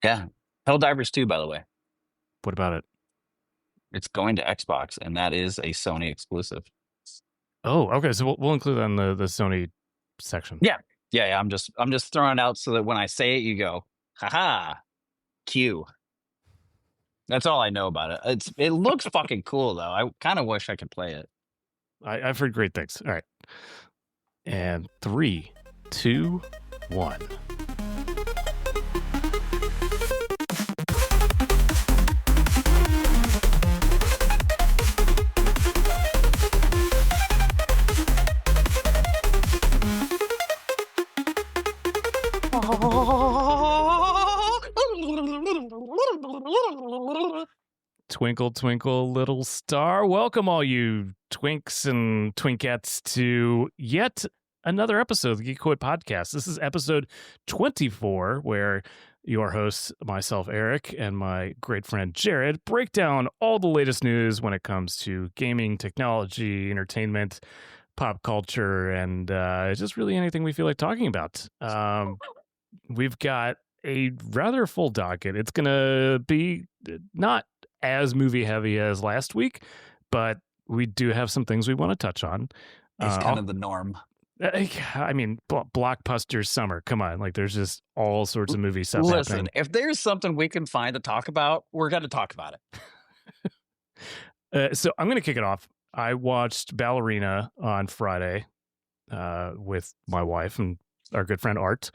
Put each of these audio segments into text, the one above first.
Yeah. Helldivers 2, by the way. What about it? It's going to Xbox, and that is a Sony exclusive. Oh, okay. So we'll include that in the Sony section. Yeah. Yeah. I'm just throwing it out so that when I say it, you go, haha, Q. That's all I know about it. It looks fucking cool, though. I kind of wish I could play it. I've heard great things. All right. And 3, 2, 1. Twinkle, twinkle, little star. Welcome, all you twinks and twinkettes, to yet another episode of the Geeqoid Podcast. This is episode 24, where your hosts, myself, Erik, and my great friend Jarrad, break down all the latest news when it comes to gaming, technology, entertainment, pop culture, and just really anything we feel like talking about. We've got a rather full docket. It's going to be not as movie heavy as last week, but we do have some things we want to touch on. It's kind of the norm. I mean, blockbuster summer. Come on, like there's just all sorts of movie stuff happening. If there's something we can find to talk about, we're going to talk about it. So I'm going to kick it off. I watched Ballerina on Friday with my wife and our good friend Art,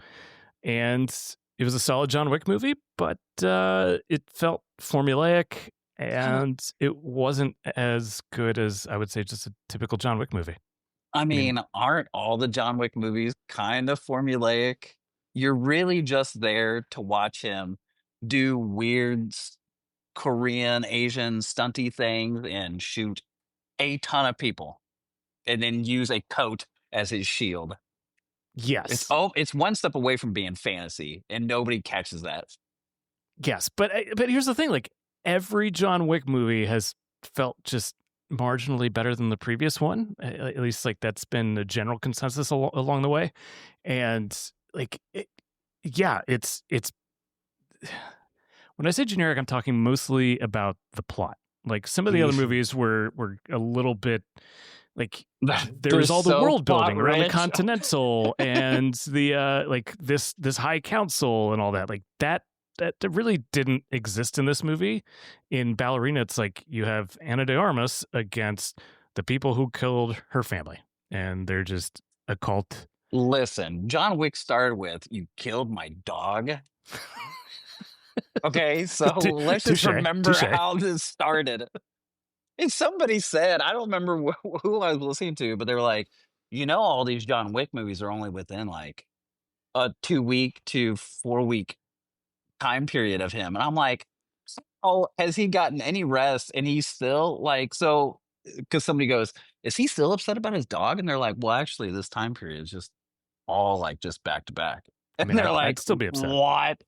and it was a solid John Wick movie, but it felt formulaic, and it wasn't as good as, I would say, just a typical John Wick movie. I mean, aren't all the John Wick movies kind of formulaic? You're really just there to watch him do weird Korean, Asian, stunty things and shoot a ton of people and then use a coat as his shield. Yes. It's one step away from being fantasy, and nobody catches that. Yes, but here's the thing, like every John Wick movie has felt just marginally better than the previous one. At least like that's been the general consensus along the way. And like it's when I say generic, I'm talking mostly about the plot. Like some of the other movies were a little bit like there was all the world building around the Continental and the like this High Council and all that. Like that really didn't exist in this movie. In Ballerina, it's like you have Ana de Armas against the people who killed her family, and they're just a cult. Listen, John Wick started with, "You killed my dog." Okay, so let's just remember how this started. And somebody said, I don't remember who I was listening to, but they were like, all these John Wick movies are only within like a 2-week to 4-week time period of him. And I'm like, oh, has he gotten any rest? And he's still like, so, because somebody goes, is he still upset about his dog? And they're like, well, actually, this time period is just all like just back to back. And they're like, I'd still be upset. What?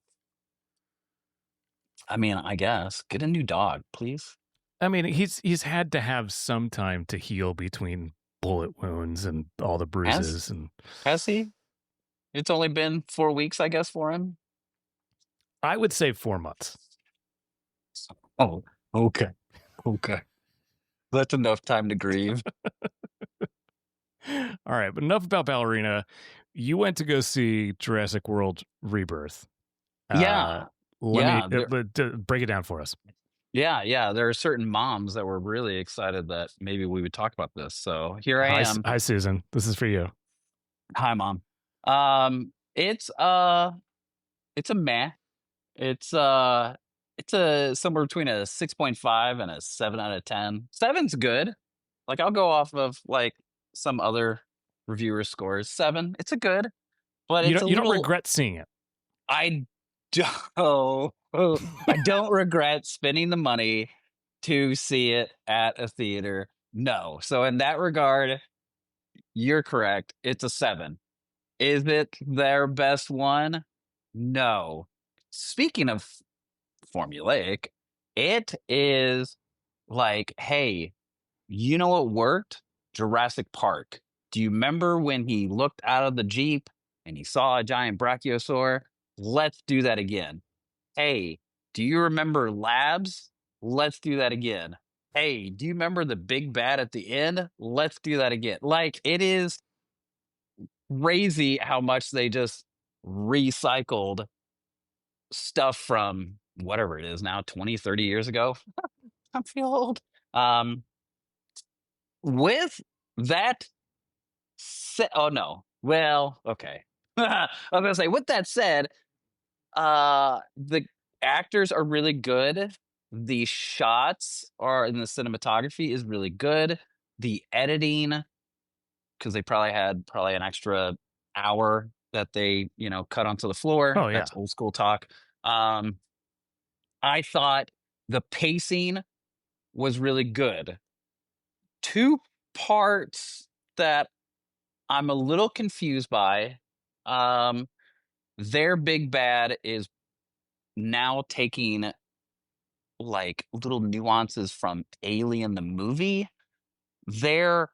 I mean, I guess get a new dog, please. I mean, he's had to have some time to heal between bullet wounds and all the bruises. Has he? It's only been 4 weeks, I guess, for him. I would say 4 months. Oh, okay. That's enough time to grieve. All right, but enough about Ballerina. You went to go see Jurassic World Rebirth. Yeah. Let me break it down for us. Yeah. There are certain moms that were really excited that maybe we would talk about this. So here I am. Hi, Susan. This is for you. Hi, Mom. It's a meh. It's a somewhere between a 6.5 and a 7 out of 10. 7's good. Like I'll go off of like some other reviewer scores. 7, it's a good. But you don't regret seeing it. I don't regret spending the money to see it at a theater. No. So in that regard, you're correct. It's a 7. Is it their best one? No. Speaking of formulaic, it is like, hey, you know what worked? Jurassic Park. Do you remember when he looked out of the Jeep and he saw a giant brachiosaur? Let's do that again. Hey, do you remember Labs? Let's do that again. Hey, do you remember the big bad at the end? Let's do that again. Like, it is crazy how much they just recycled stuff from whatever it is now, 20, 30 years ago. I feel old. Um, with that oh no. Well, okay. I was gonna say, with that said, the actors are really good. The shots are and the cinematography is really good. The editing, because they probably had an extra hour that they, cut onto the floor. Oh, yeah. That's old school talk. Um, I thought the pacing was really good. Two parts that I'm a little confused by. Um, their big bad is now taking like little nuances from Alien the movie. Their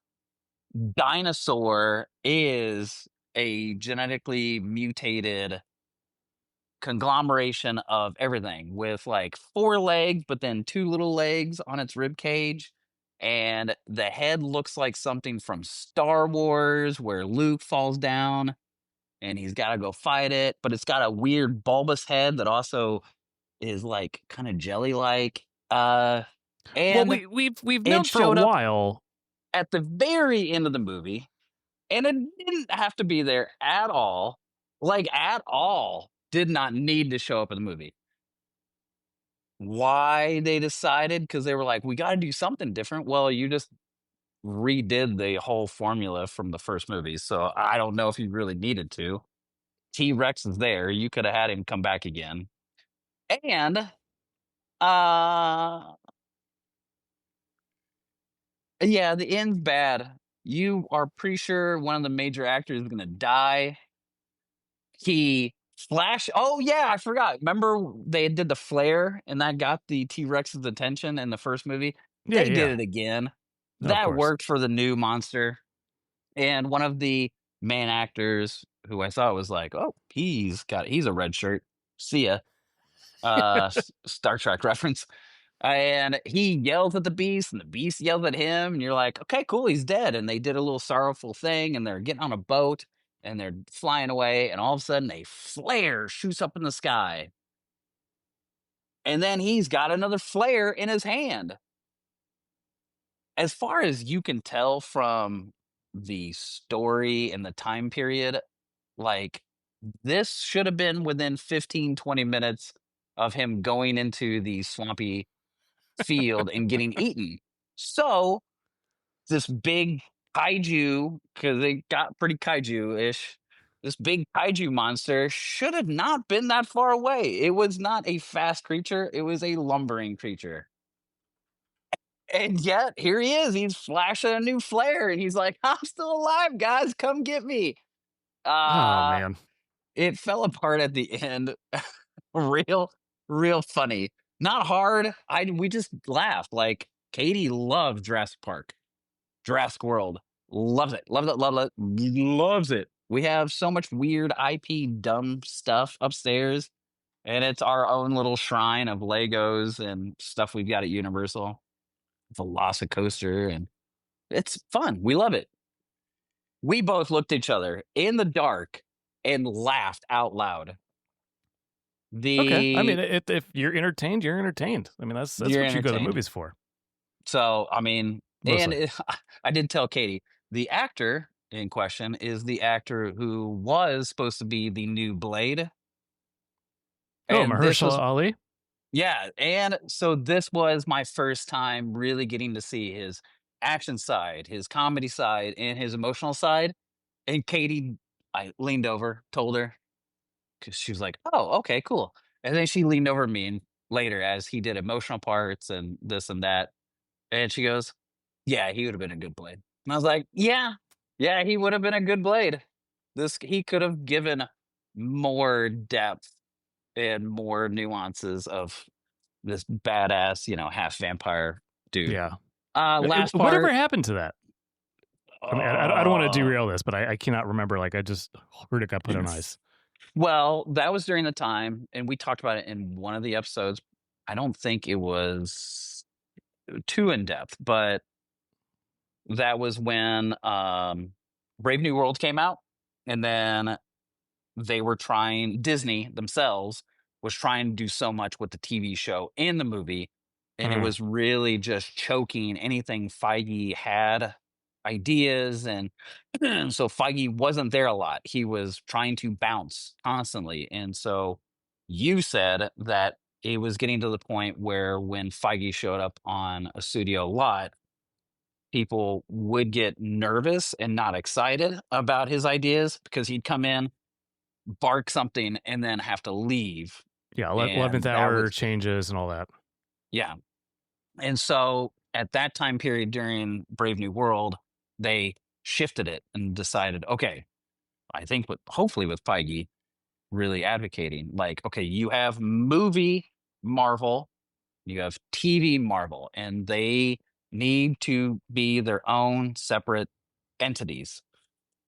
dinosaur is a genetically mutated conglomeration of everything with like four legs, but then two little legs on its rib cage. And the head looks like something from Star Wars where Luke falls down and he's got to go fight it. But it's got a weird bulbous head that also is like kind of jelly like. Well, And we've known it for a showed up while. at the very end of the movie, and it didn't have to be there at all. Like, at all. Did not need to show up in the movie. Why they decided? Because they were like, we got to do something different. Well, you just redid the whole formula from the first movie. So I don't know if you really needed to. T-Rex is there. You could have had him come back again. And yeah, the end's bad. You are pretty sure one of the major actors is gonna die. He flash. Oh yeah, I forgot. Remember they did the flare and that got the T-Rex's attention in the first movie? Yeah, They did yeah. it again. No, of That course. worked for the new monster. And one of the main actors who I thought was like, oh, he's a red shirt. See ya. Star Trek reference. And he yells at the beast, and the beast yells at him, and you're like, okay, cool, he's dead. And they did a little sorrowful thing, and they're getting on a boat, and they're flying away, and all of a sudden, a flare shoots up in the sky. And then he's got another flare in his hand. As far as you can tell from the story and the time period, like, this should have been within 15, 20 minutes of him going into the swampy field and getting eaten. So this big kaiju, because they got pretty kaiju-ish, this big kaiju monster should have not been that far away. It was not a fast creature, it was a lumbering creature. And yet, here he is. He's flashing a new flare, and he's like, I'm still alive, guys. Come get me. Oh, Uh, man. it fell apart at the end. real, real funny. Not hard. We just laughed. Like, Katie loved Jurassic Park. Jurassic World. Loves it. Loves it. Loves it. Loves it. We have so much weird IP dumb stuff upstairs, and it's our own little shrine of Legos and stuff we've got at Universal. Velocicoaster, and it's fun. We love it. We both looked at each other in the dark and laughed out loud. Okay. I mean, The if you're entertained, you're entertained. I mean, that's You're what you go to entertained. movies for. So, I mean, and Mostly. I did tell Katie, the actor in question is the actor who was supposed to be the new Blade. Oh, And this Mahershala was, Ali? yeah. And so this was my first time really getting to see his action side, his comedy side, and his emotional side. And Katie, I leaned over, told her, because she was like, oh, okay, cool. And then she leaned over me and later as he did emotional parts and this and that. And she goes, yeah, he would have been a good Blade. And I was like, yeah, he would have been a good Blade. He could have given more depth and more nuances of this badass, half vampire dude. Yeah. Last Whatever part. happened to that? I mean, I don't want to derail this, but I cannot remember. Like, I just heard it got put on ice. Well, that was during the time, and we talked about it in one of the episodes. I don't think it was too in depth, but that was when Brave New World came out, and then they were trying Disney themselves was trying to do so much with the TV show and the movie, and it Mm. was really just choking anything Feige had ideas, and so Feige wasn't there a lot. He was trying to bounce constantly, and so you said that it was getting to the point where when Feige showed up on a studio lot, people would get nervous and not excited about his ideas because he'd come in, bark something, and then have to leave. Yeah, 11th And that hour was, changes and all that. yeah. And so at that time period during Brave New World, they shifted it and decided, okay, I think with hopefully with Feige really advocating, like, okay, you have movie Marvel, you have TV Marvel, and they need to be their own separate entities,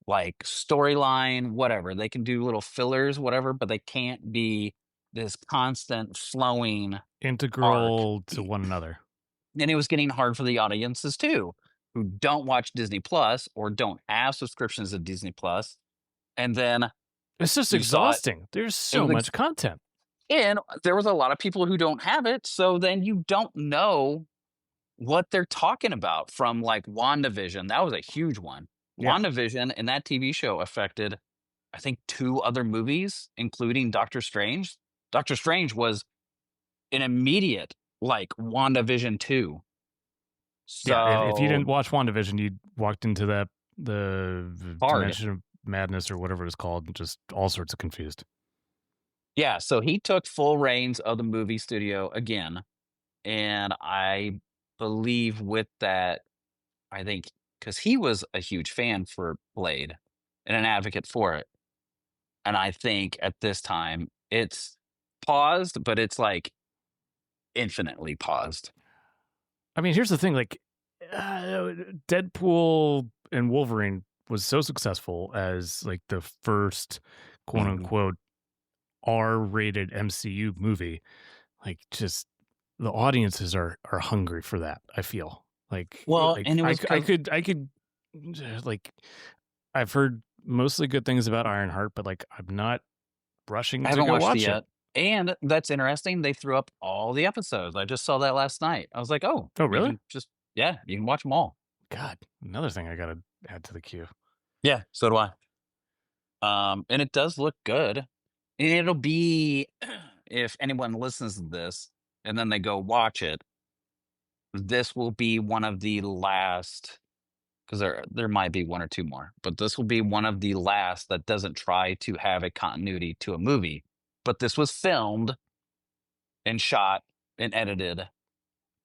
like storyline, whatever. They can do little fillers, whatever, but they can't be this constant flowing arc. Integral to one another. And it was getting hard for the audiences too, who don't watch Disney Plus or don't have subscriptions to Disney Plus. And then It's just you saw it. exhausting. There's It so was much content. and there was a lot of people who don't have it. So then you don't know what they're talking about from like WandaVision. That was a huge one. Yeah. WandaVision and that TV show affected, I think, two other movies, including Doctor Strange. Doctor Strange was an immediate like WandaVision 2. Yeah, if you didn't So watch WandaVision, you walked into the hard. Dimension of Madness or whatever it's called, and just all sorts of confused. Yeah. So he took full reins of the movie studio again. And I believe with that, I think because he was a huge fan for Blade and an advocate for it. And I think at this time it's paused, but it's like infinitely paused. I mean, here's the thing: like, Deadpool and Wolverine was so successful as like the first quote unquote R-rated MCU movie. Like, just the audiences are hungry for that. I feel Well, and it was I could like, I've heard mostly good things about Ironheart, but like I'm not rushing I to haven't go watched it watch it. yet. And that's interesting. They threw up all the episodes. I just saw that last night. I was like, oh, Oh, you really? can just, yeah, you can watch them all. God, another thing I gotta add to the queue. Yeah, so do I. And it does look good. And it'll be, if anyone listens to this and then they go watch it, this will be one of the last, because there might be one or two more, but this will be one of the last that doesn't try to have a continuity to a movie. But this was filmed and shot and edited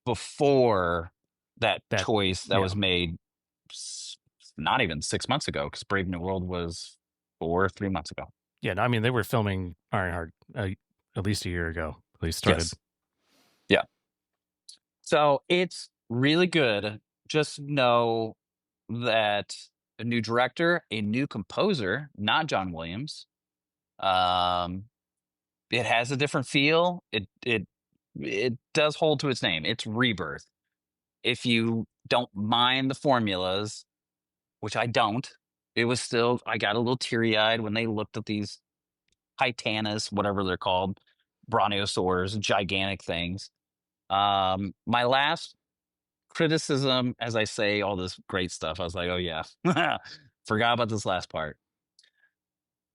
before that choice that was made not even 6 months ago, because Brave New World was 3 months ago. Yeah, no, I mean, they were filming Ironheart at least a year ago. At least started. Yes. Yeah. So it's really good. Just know that a new director, a new composer, not John Williams. It has a different feel. It does hold to its name. It's Rebirth. If you don't mind the formulas, which I don't, it was still, I got a little teary eyed when they looked at these Titanas, whatever they're called, brontosaurs, gigantic things. My last criticism, as I say all this great stuff, I was like, oh yeah, forgot about this last part.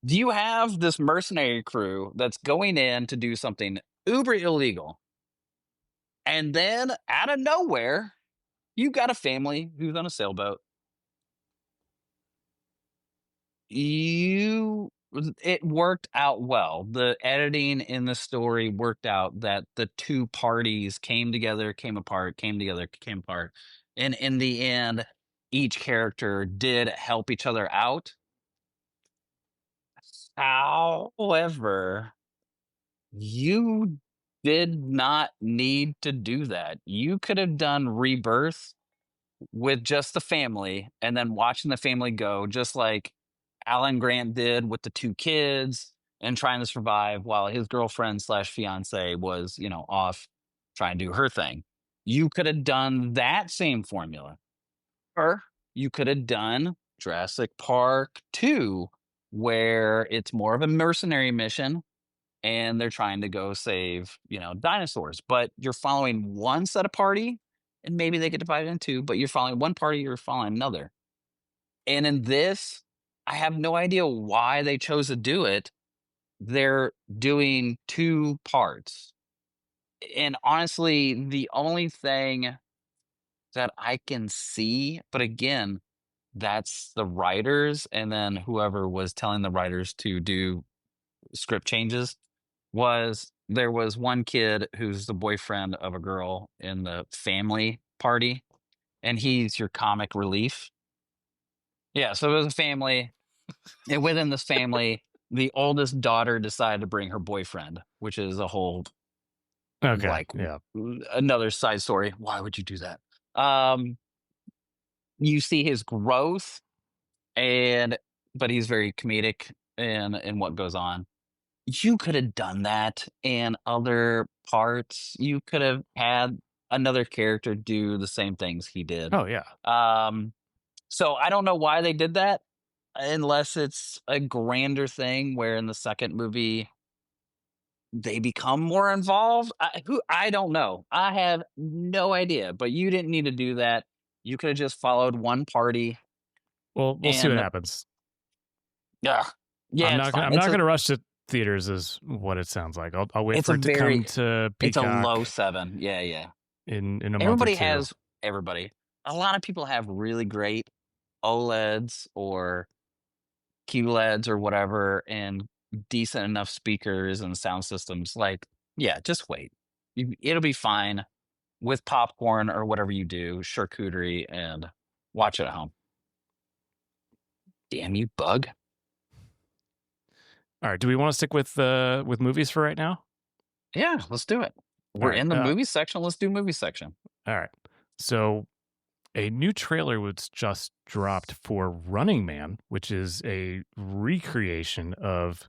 Do you have this mercenary crew that's going in to do something uber illegal, and then out of nowhere, you got a family who's on a sailboat? It worked out well. The editing in the story worked out that the two parties came together, came apart, came together, came apart. And in the end, each character did help each other out. However, you did not need to do that. You could have done Rebirth with just the family and then watching the family go, just like Alan Grant did with the two kids and trying to survive while his girlfriend slash fiance was, off trying to do her thing. You could have done that same formula, or you could have done Jurassic Park 2, where it's more of a mercenary mission and they're trying to go save, dinosaurs. But you're following one set of party, and maybe they get divided in two, but you're following one party, you're following another. And in this, I have no idea why they chose to do it. They're doing two parts. And honestly, the only thing that I can see, but again, that's the writers and then whoever was telling the writers to do script changes, was there was one kid who's the boyfriend of a girl in the family party, and he's your comic relief. Yeah, so it was a family, and within this family, the oldest daughter decided to bring her boyfriend, which is a whole Okay. like Yeah. another side story. Why would you do that? Um, you see his growth, and but he's very comedic in what goes on. You could have done that in other parts. You could have had another character do the same things he did. Oh yeah. So I don't know why they did that, unless it's a grander thing where in the second movie they become more involved. I don't know. I have no idea. But you didn't need to do that. You could have just followed one party. Well, we'll see what And happens. yeah, I'm it's not. fine. I'm not going to rush to theaters. Is what it sounds like. I'll wait It's for a it to come very to it's a low Peacock 7. Yeah, yeah. in a month or Everybody two. has everybody. A lot of people have really great OLEDs or QLEDs or whatever, and decent enough speakers and sound systems. Like, yeah, just wait. It'll be fine with popcorn or whatever you do, charcuterie, and watch it at home. Damn you, bug. All right. Do we want to stick with movies for right now? Yeah, let's do it. We're right, in the movie section. Let's do movie section. All right. So a new trailer was just dropped for Running Man, which is a recreation of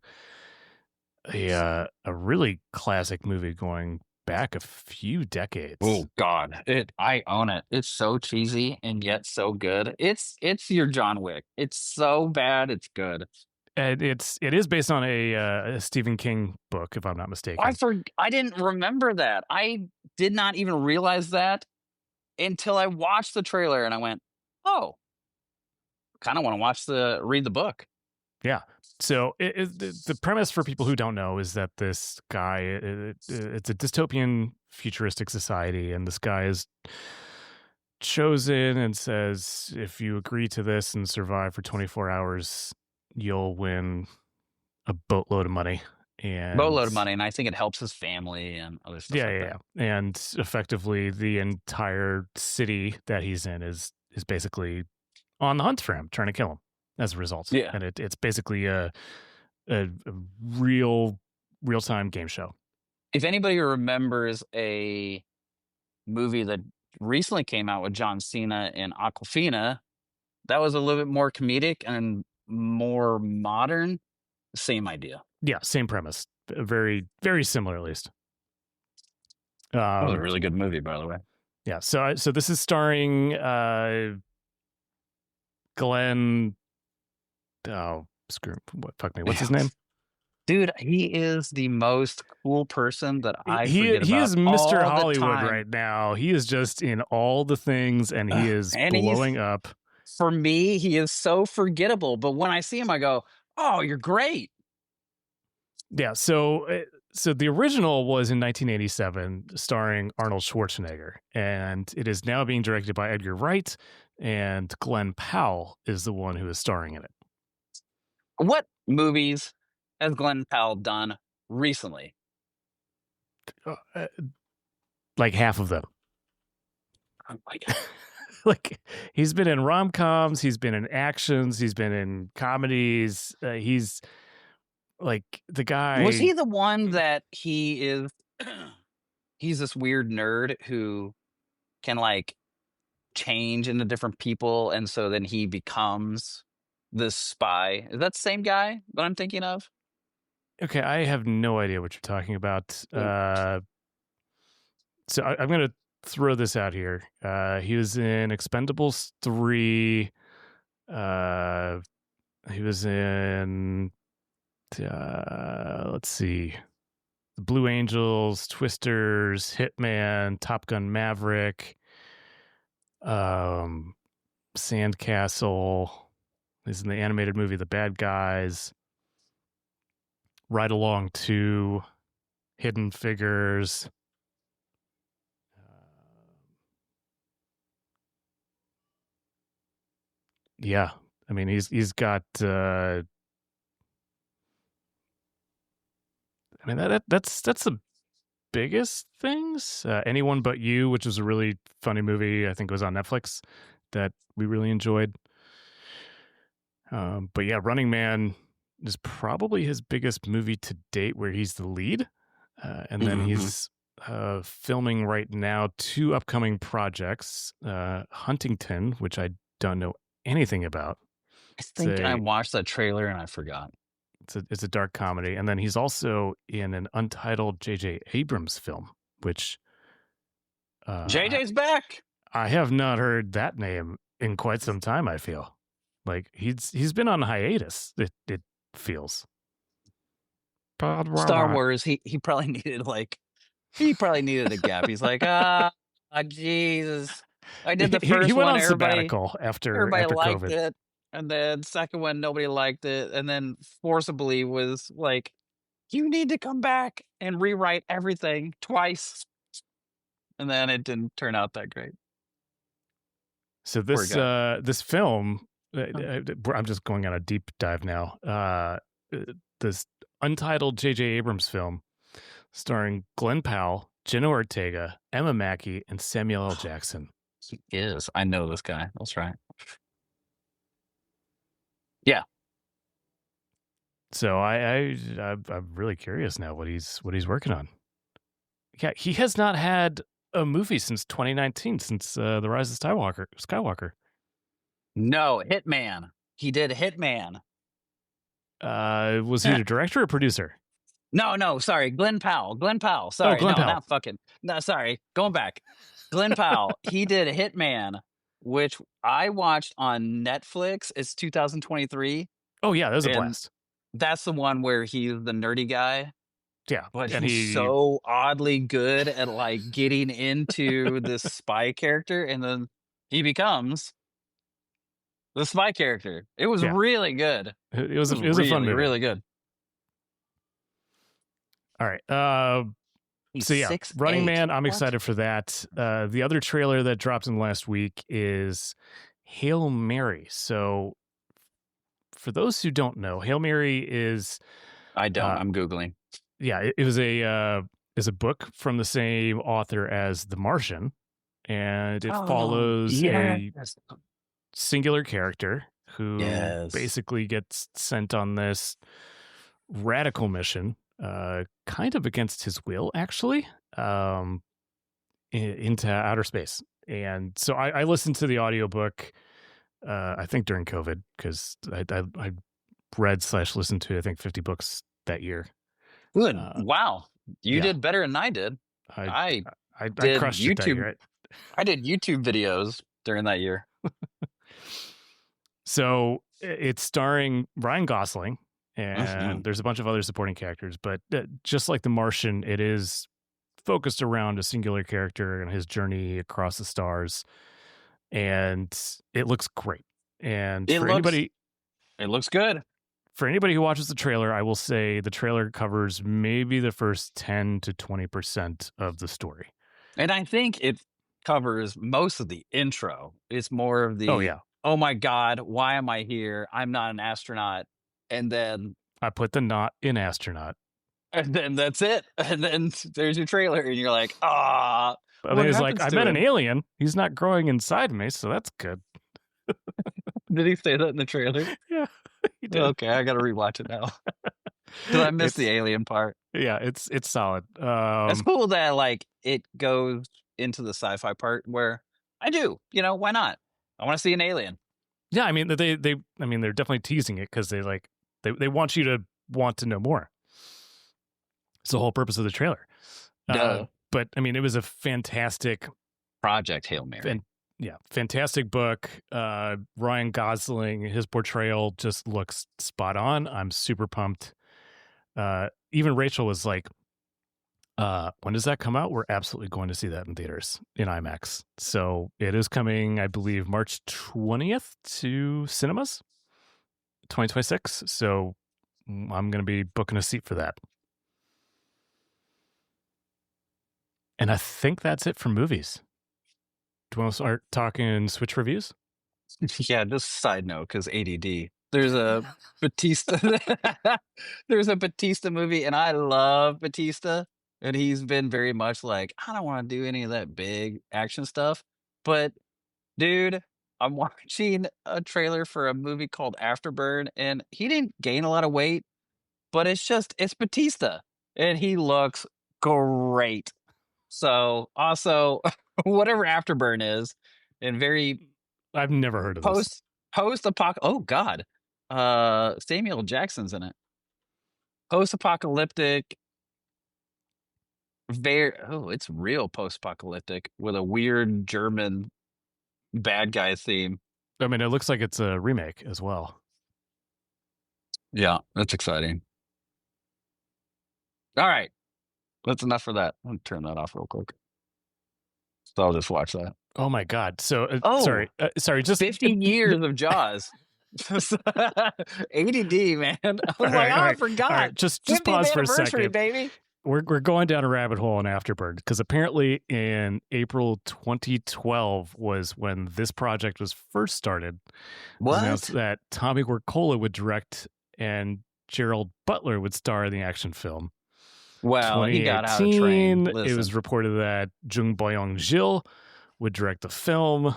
a really classic movie going back a few decades. Oh God, I own it. It's so cheesy and yet so good. It's your John Wick. It's so bad, it's good. And it is based on a Stephen King book, if I'm not mistaken. I didn't remember that. I did not even realize that until I watched the trailer and I went, "Oh, kind of want to read the book." Yeah. So the premise for people who don't know is that this guy, it's a dystopian futuristic society, and this guy is chosen and says, if you agree to this and survive for 24 hours, you'll win a boatload of money. And I think it helps his family and other stuff. Yeah. And effectively, the entire city that he's in is basically on the hunt for him, trying to kill him as a result. Yeah. And it's basically a real-time game show. If anybody remembers a movie that recently came out with John Cena and Aquafina, that was a little bit more comedic and more modern. Same idea. Yeah, same premise. Very, very similar, at least. That was a really good movie, by the way. Yeah. So this is starring Glenn. Oh, screw! Fuck me. What's his name? Dude, he is the most cool person that I forget about. He is Mr. Hollywood right now. He is just in all the things, and he is blowing up. For me, he is so forgettable. But when I see him, I go, "Oh, you're great." Yeah. So the original was in 1987, starring Arnold Schwarzenegger, and it is now being directed by Edgar Wright, and Glenn Powell is the one who is starring in it. What movies has Glenn Powell done recently? Like half of them. Oh my God. Like, he's been in rom-coms, he's been in actions, he's been in comedies. He's like the guy. Was he the one that he is? He's this weird nerd who can like change into different people, and so then he becomes this spy. Is that the same guy that I'm thinking of? Okay, I have no idea what you're talking about. So I'm going to throw this out here. He was in Expendables 3. He was in, let's see, The Blue Angels, Twisters, Hitman, Top Gun Maverick, Sandcastle. He's in the animated movie The Bad Guys, Ride Along 2, Hidden Figures. Yeah, I mean he's got. I mean that's the biggest things. Anyone But You, which was a really funny movie. I think it was on Netflix that we really enjoyed. But yeah, Running Man is probably his biggest movie to date, where he's the lead. And then he's filming right now 2 upcoming projects. Huntington, which I don't know anything about. I think I watched that trailer and I forgot. It's a dark comedy. And then he's also in an Untitled J.J. Abrams film, which JJ's back. I have not heard that name in quite some time, I feel. Like he's been on hiatus, it feels. Star Wars, he probably needed a gap. He's like, Jesus. I did the first he went one, on sabbatical after liked COVID. it. And then second one, nobody liked it. And then forcibly was like, you need to come back and rewrite everything twice. And then it didn't turn out that great. So this film, I'm just going on a deep dive now. This Untitled J.J. Abrams film starring Glenn Powell, Jenna Ortega, Emma Mackey, and Samuel L. Jackson. He is. I know this guy. That's right. Yeah. So I'm really curious now what he's working on. Yeah, he has not had a movie since 2019, since The Rise of Skywalker. No, Hitman. He did Hitman. Was he the director or producer? No, sorry. Glenn Powell. Sorry. Glenn Powell. Not fucking. No, sorry. Going back. Glenn Powell. He did Hitman, which I watched on Netflix. It's 2023. Oh, yeah, that was a blast. That's the one where he's the nerdy guy. Yeah. But he's so oddly good at like getting into this spy character, and then he becomes the spy character. It was really good. It was a fun movie. Really good. All right. So yeah, Running Man, I'm excited for that. The other trailer that dropped in last week is Hail Mary. So for those who don't know, Hail Mary is... I don't. I'm Googling. Yeah, it was a book from the same author as The Martian, and it follows a singular character who basically gets sent on this radical mission, kind of against his will, actually, into outer space. And so I listened to the audiobook, I think during COVID, because I read/listened to, I think, 50 books that year. Good. Wow. You did better than I did. I did crushed YouTube. It that year, right? I did YouTube videos during that year. So it's starring Ryan Gosling, and there's a bunch of other supporting characters, but just like The Martian, it is focused around a singular character and his journey across the stars, and it looks great. And it looks good. For anybody who watches the trailer, I will say the trailer covers maybe the first 10 to 20% of the story. And I think it covers most of the intro. It's more of the, oh my God, why am I here? I'm not an astronaut. And then I put the not in astronaut. And then that's it. And then there's your trailer and you're like, ah. But he's like, I met an alien. He's not growing inside me, so that's good. Did he say that in the trailer? Yeah. Okay, I gotta rewatch it now. Did I miss the alien part? Yeah, it's solid. It's cool that like it goes into the sci-fi part where I do. Why not? I want to see an alien. Yeah, I mean they're definitely teasing it because they want you to want to know more. It's the whole purpose of the trailer. But I mean, it was a fantastic Project Hail Mary. Fantastic book. Ryan Gosling, his portrayal just looks spot on. I'm super pumped. Even Rachel was like, when does that come out? We're absolutely going to see that in theaters in IMAX. So it is coming, I believe, March 20th to cinemas, 2026. So I'm going to be booking a seat for that. And I think that's it for movies. Do you want to start talking Switch reviews? Yeah, just side note, because ADD. There's a Batista. There's a Batista movie, and I love Batista. And he's been very much like, I don't want to do any of that big action stuff. But, dude, I'm watching a trailer for a movie called Afterburn, and he didn't gain a lot of weight, but it's Batista. And he looks great. So, also, whatever Afterburn is, and very I've never heard of this. Post-apocalyptic. Oh God, Samuel Jackson's in it. Post-apocalyptic. It's real post-apocalyptic with a weird German bad guy theme. I mean, it looks like it's a remake as well. Yeah, that's exciting. All right, that's enough for that. I'm gonna turn that off real quick. So I'll just watch that. Oh my God! So sorry, just 50 years of Jaws. ADD, man. I forgot. Right, just pause for a second, baby. We're going down a rabbit hole in Afterburn because apparently in April 2012 was when this project was first started. What? Announced that Tommy Wirkola would direct and Gerald Butler would star in the action film. Well, he got out of train. It was reported that Jung Boyong-gil would direct the film.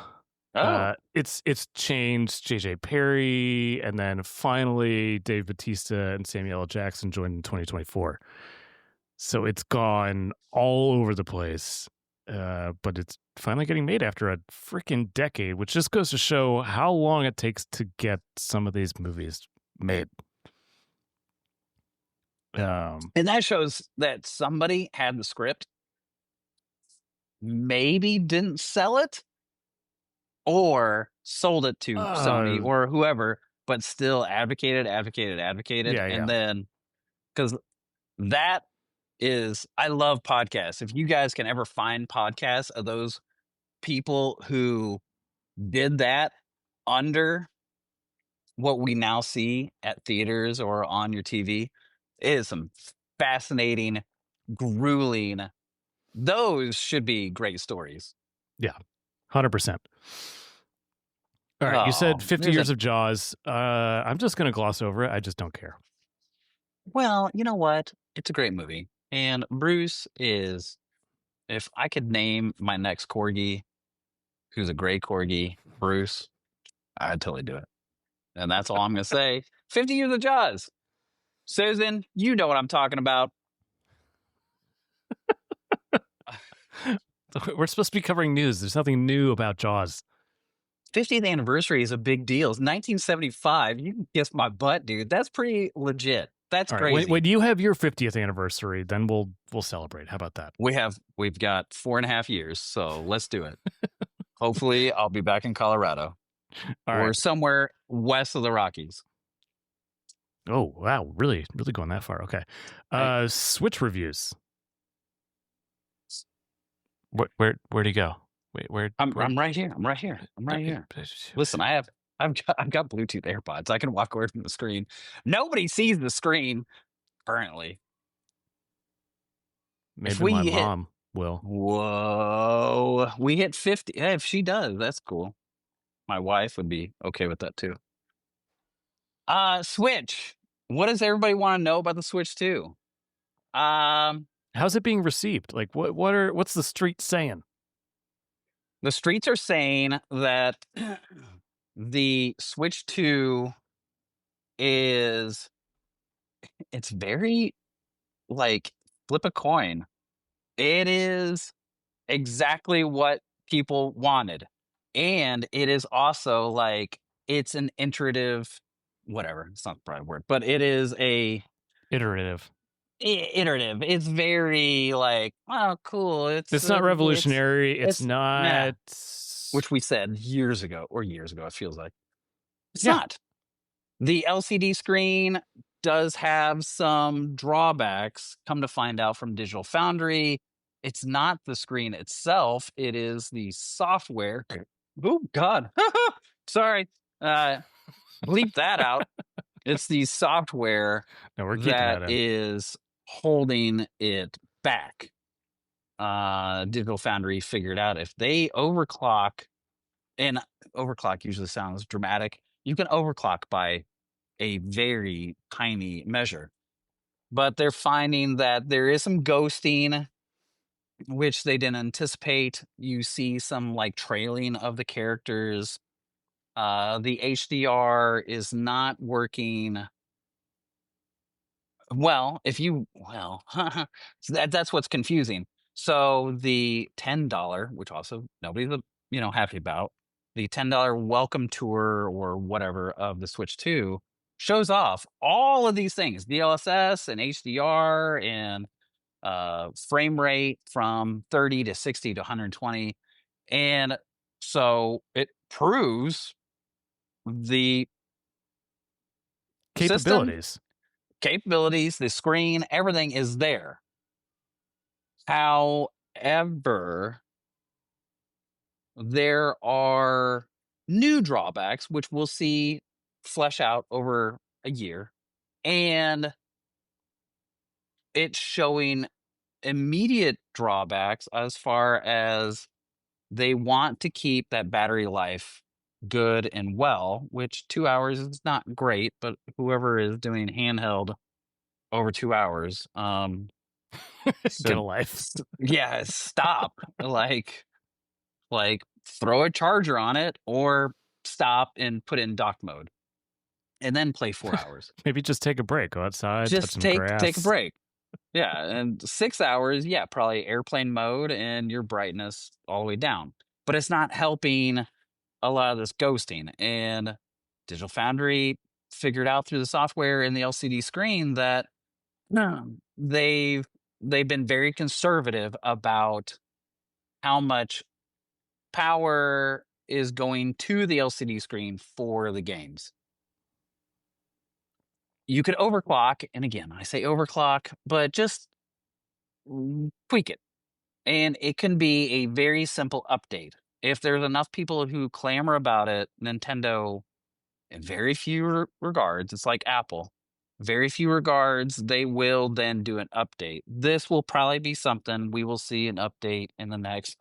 It's changed. J.J. Perry, and then finally Dave Bautista and Samuel L. Jackson joined in 2024. So it's gone all over the place, but it's finally getting made after a freaking decade, which just goes to show how long it takes to get some of these movies made. And that shows that somebody had the script, maybe didn't sell it, or sold it to Sony or whoever, but still advocated. Yeah. And then, because that is, I love podcasts. If you guys can ever find podcasts of those people who did that under what we now see at theaters or on your TV, it is some fascinating, grueling. Those should be great stories. Yeah, 100%. All right, you said 50 years of Jaws. I'm just going to gloss over it. I just don't care. Well, you know what? It's a great movie. And Bruce is, if I could name my next corgi, who's a gray corgi, Bruce, I'd totally do it. And that's all I'm going to say. 50 years of Jaws. Susan, you know what I'm talking about. We're supposed to be covering news. There's nothing new about Jaws. 50th anniversary is a big deal. It's 1975. You can kiss my butt, dude. That's pretty legit. That's crazy. Right. When you have your 50th anniversary, then we'll celebrate. How about that? We've got 4.5 years, so let's do it. Hopefully, I'll be back in Colorado or somewhere west of the Rockies. Oh wow! Really going that far? Okay. Switch reviews. Where'd he go? Wait, where? I'm right here. I'm right here. Listen, I've got Bluetooth AirPods. I can walk away from the screen. Nobody sees the screen currently. Maybe my mom will. Whoa, we hit 50. Yeah, if she does, that's cool. My wife would be okay with that too. Switch. What does everybody want to know about the Switch 2? How's it being received? Like, what's the street saying? The streets are saying that the Switch 2 it's very like flip a coin. It is exactly what people wanted. And it is also like, it's an iterative, whatever, it's not the right word, but it is a iterative. iterative. It's very like, oh, cool. It's not revolutionary. It's yeah, not. which we said years ago, it feels like. It's Yeah. not. The LCD screen does have some drawbacks, come to find out from Digital Foundry. It's not the screen itself, it is the software. Oh, God. Sorry. Uh, Bleep that out. It's the software No, we're keeping that that in. is holding it back. Digital Foundry figured out if they overclock, and overclock usually sounds dramatic. You can overclock by a very tiny measure, but they're finding that there is some ghosting, which they didn't anticipate. You see some like trailing of the characters. The HDR is not working well. So that's what's confusing. So the $10, which also nobody's happy about, the $10 welcome tour or whatever of the Switch 2 shows off all of these things: DLSS and HDR and frame rate from 30 to 60 to 120. And so it proves the system capabilities, the screen, everything is there. However, there are new drawbacks, which we'll see flesh out over a year. And it's showing immediate drawbacks as far as they want to keep that battery life good and well, which 2 hours is not great, but whoever is doing handheld over 2 hours, Get a life. yeah, stop. Like throw a charger on it or stop and put it in dock mode and then play 4 hours. Maybe just take a break, go outside, touch Just some take grass. a break. Yeah, and 6 hours, yeah, probably airplane mode and your brightness all the way down. But it's not helping a lot of this ghosting. And Digital Foundry figured out through the software in the LCD screen that they've been very conservative about how much power is going to the LCD screen for the games. You could overclock, and again, I say overclock, but just tweak it. And it can be a very simple update. If there's enough people who clamor about it, Nintendo, in very few regards, it's like Apple, very few regards, they will then do an update. This will probably be something we will see an update in the next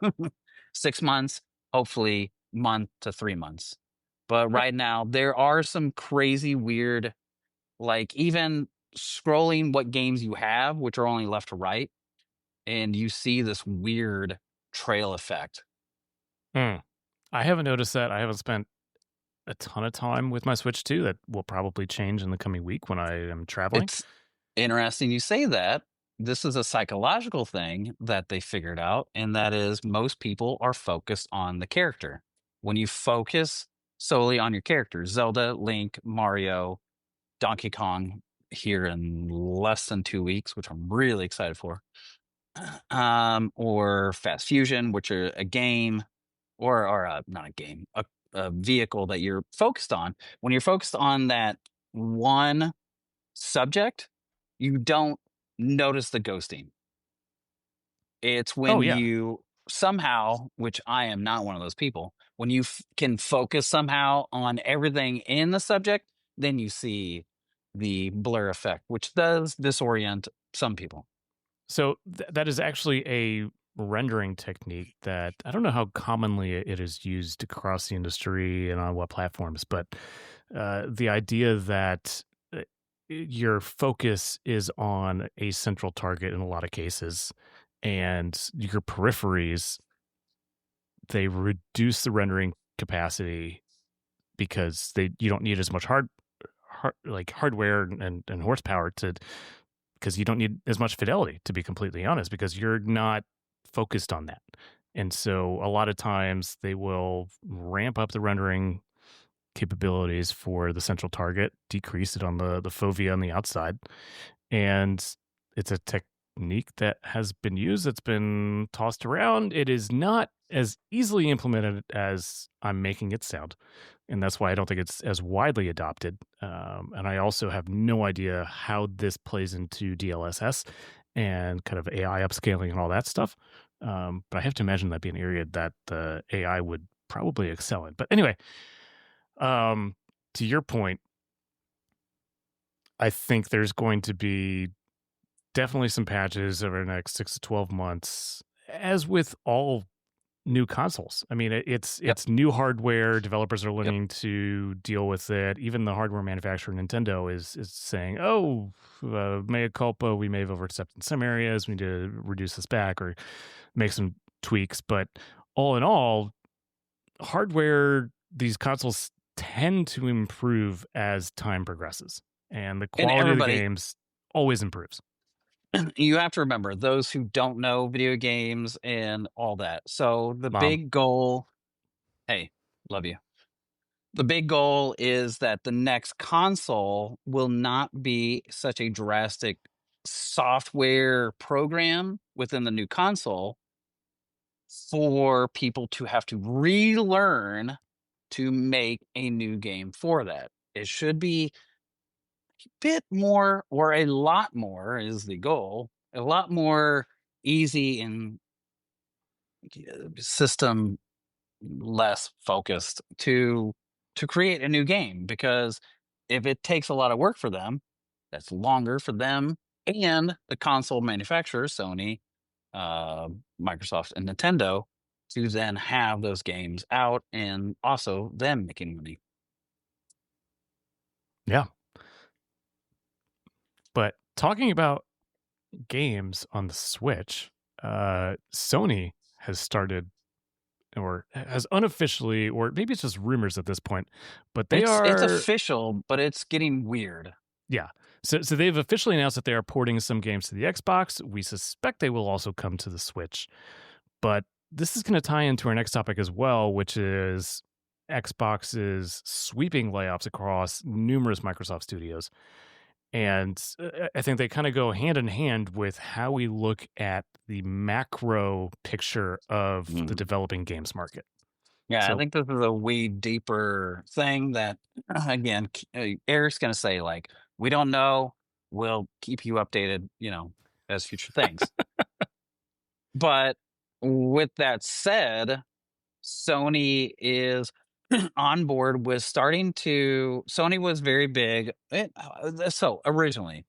6 months, hopefully month to 3 months. But right now, there are some crazy, weird, like even scrolling what games you have, which are only left to right, and you see this weird trail effect. I haven't noticed that. I haven't spent a ton of time with my Switch 2. That will probably change in the coming week when I am traveling. It's interesting you say that. This is a psychological thing that they figured out, and that is most people are focused on the character. When you focus solely on your character, Zelda, Link, Mario, Donkey Kong here in less than 2 weeks, which I'm really excited for. Or Fast Fusion, which are a game, or not a game, a vehicle that you're focused on. When you're focused on that one subject, you don't notice the ghosting. It's when you somehow, which I am not one of those people, when you can focus somehow on everything in the subject, then you see the blur effect, which does disorient some people. So that is actually a rendering technique that I don't know how commonly it is used across the industry and on what platforms, but the idea that your focus is on a central target in a lot of cases, and your peripheries, they reduce the rendering capacity because you don't need as much hardware and horsepower because you don't need as much fidelity, to be completely honest, because you're not focused on that. And so a lot of times they will ramp up the rendering capabilities for the central target, decrease it on the fovea on the outside. And it's a technique that has been used. It's been tossed around. It is not as easily implemented as I'm making it sound, and that's why I don't think it's as widely adopted. And I also have no idea how this plays into DLSS and kind of AI upscaling and all that stuff. But I have to imagine that'd be an area that the AI would probably excel in. But anyway, to your point, I think there's going to be definitely some patches over the next 6 to 12 months, as with all new consoles. I mean, Yep. it's new hardware. Developers are Yep. learning to deal with it. Even the hardware manufacturer, Nintendo, is saying, "Oh, mea culpa. We may have overstepped in some areas. We need to reduce this back or make some tweaks." But all in all, hardware, these consoles tend to improve as time progresses, and the And quality of the everybody, games always improves. you have to remember those who don't know video games and all that. So the Mom, big goal, hey, love you. The big goal is that the next console will not be such a drastic software program within the new console for people to have to relearn to make a new game for that. It should be a bit more, or a lot more is the goal, a lot more easy and system less focused to create a new game, because if it takes a lot of work for them, that's longer for them and the console manufacturers, Sony, uh, Microsoft, and Nintendo, to then have those games out and also them making money. yeah. But talking about games on the Switch, Sony has started or has unofficially, or maybe it's just rumors at this point, but they It's are, official, but it's getting weird. yeah. So they've officially announced that they are porting some games to the Xbox. We suspect they will also come to the Switch. But this is going to tie into our next topic as well, which is Xbox's sweeping layoffs across numerous Microsoft studios. And I think they kind of go hand in hand with how we look at the macro picture of the Mhm. developing games market. Yeah, I So think this is a way deeper thing that, again, Eric's going to say, like, we don't know. We'll keep you updated, as future things. But with that said, Sony is on board with starting to. Sony was very big. So originally,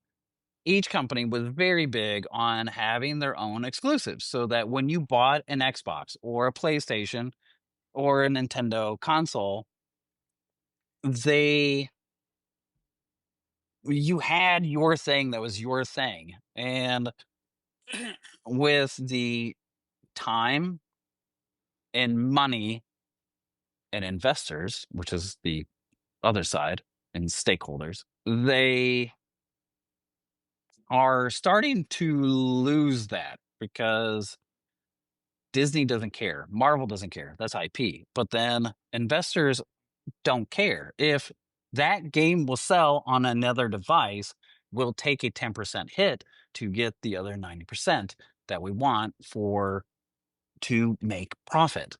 each company was very big on having their own exclusives, so that when you bought an Xbox or a PlayStation or a Nintendo console, they you had your thing that was your thing. And with the time and money and investors, which is the other side, and stakeholders, they are starting to lose that, because Disney doesn't care, Marvel doesn't care, that's IP. But then investors don't care. If that game will sell on another device, we'll take a 10% hit to get the other 90% that we want for to make profit.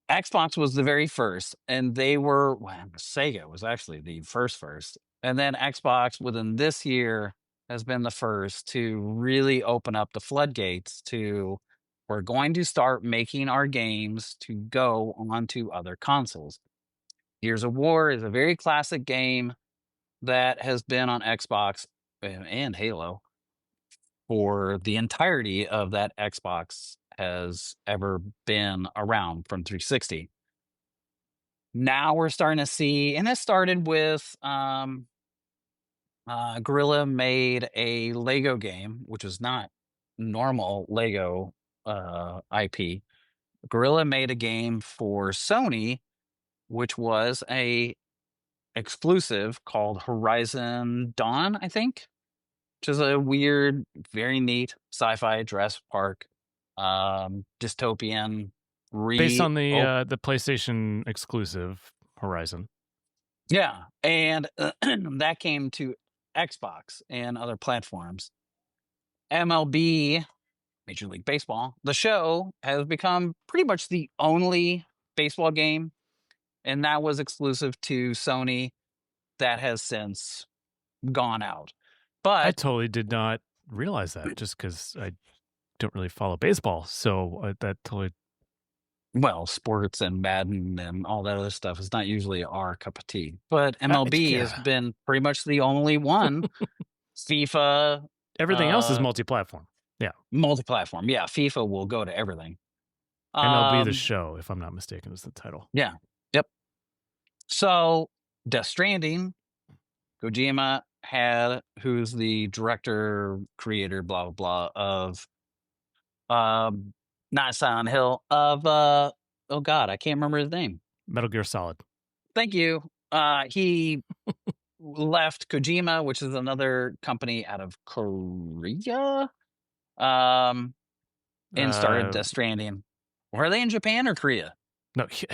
Xbox was the very first, and they were, well, Sega was actually the first. And then Xbox within this year has been the first to really open up the floodgates to, we're going to start making our games to go onto other consoles. Gears of War is a very classic game that has been on Xbox and Halo for the entirety of that Xbox has ever been around, from 360. Now we're starting to see, and it started with Gorilla made a Lego game, which was not normal Lego IP. Gorilla made a game for Sony, which was a exclusive called Horizon Dawn, I think, which is a weird, very neat sci-fi Jurassic Park dystopian based re on op the PlayStation exclusive Horizon. yeah, and that came to Xbox and other platforms. MLB, Major League Baseball, the show has become pretty much the only baseball game, and that was exclusive to Sony. That has since gone out. I But totally did not realize that just because I don't really follow baseball. So that totally. well, sports and Madden and all that other stuff is not usually our cup of tea. But MLB has been pretty much the only one. FIFA. Everything else is multi-platform. Yeah. Multi-platform. Yeah. FIFA will go to everything. MLB The Show, if I'm not mistaken, is the title. Yeah. Yep. So Death Stranding, Kojima had, who's the director, creator, blah, blah, blah, of not Silent Hill, of oh God, I can't remember his name. Metal Gear Solid. Thank you. He left Kojima, which is another company out of Korea, and started Death Stranding. Were they in Japan or Korea? No, he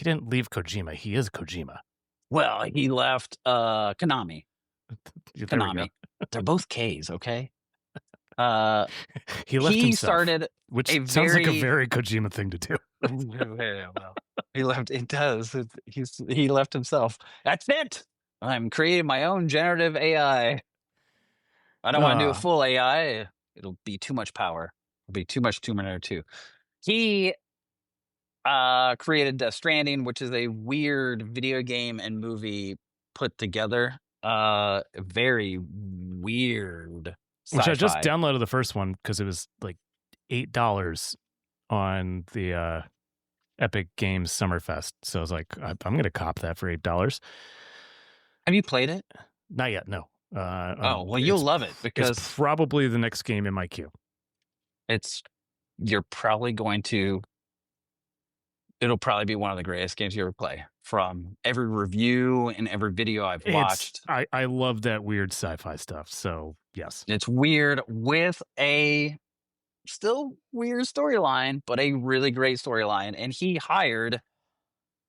didn't leave Kojima. He is Kojima. Well, he left Konami. Konami. They're both K's, okay? He left himself, started, which sounds like a very Kojima thing to do. Well, he left. It does. He left himself. That's it. I'm creating my own generative AI. I don't want to do a full AI. It'll be too much power. It'll be too much Terminator 2. He created Death Stranding, which is a weird video game and movie put together. Very weird sci-fi. Which I just downloaded the first one because it was like $8 on the Epic Games Summerfest. So I was like, I'm going to cop that for $8. Have you played it? Not yet, no. Well, you'll love it because it's probably the next game in my queue. You're probably going to. It'll probably be one of the greatest games you ever play. From every review and every video I've watched. I love that weird sci-fi stuff. So yes, it's weird with a still weird storyline, but a really great storyline. And he hired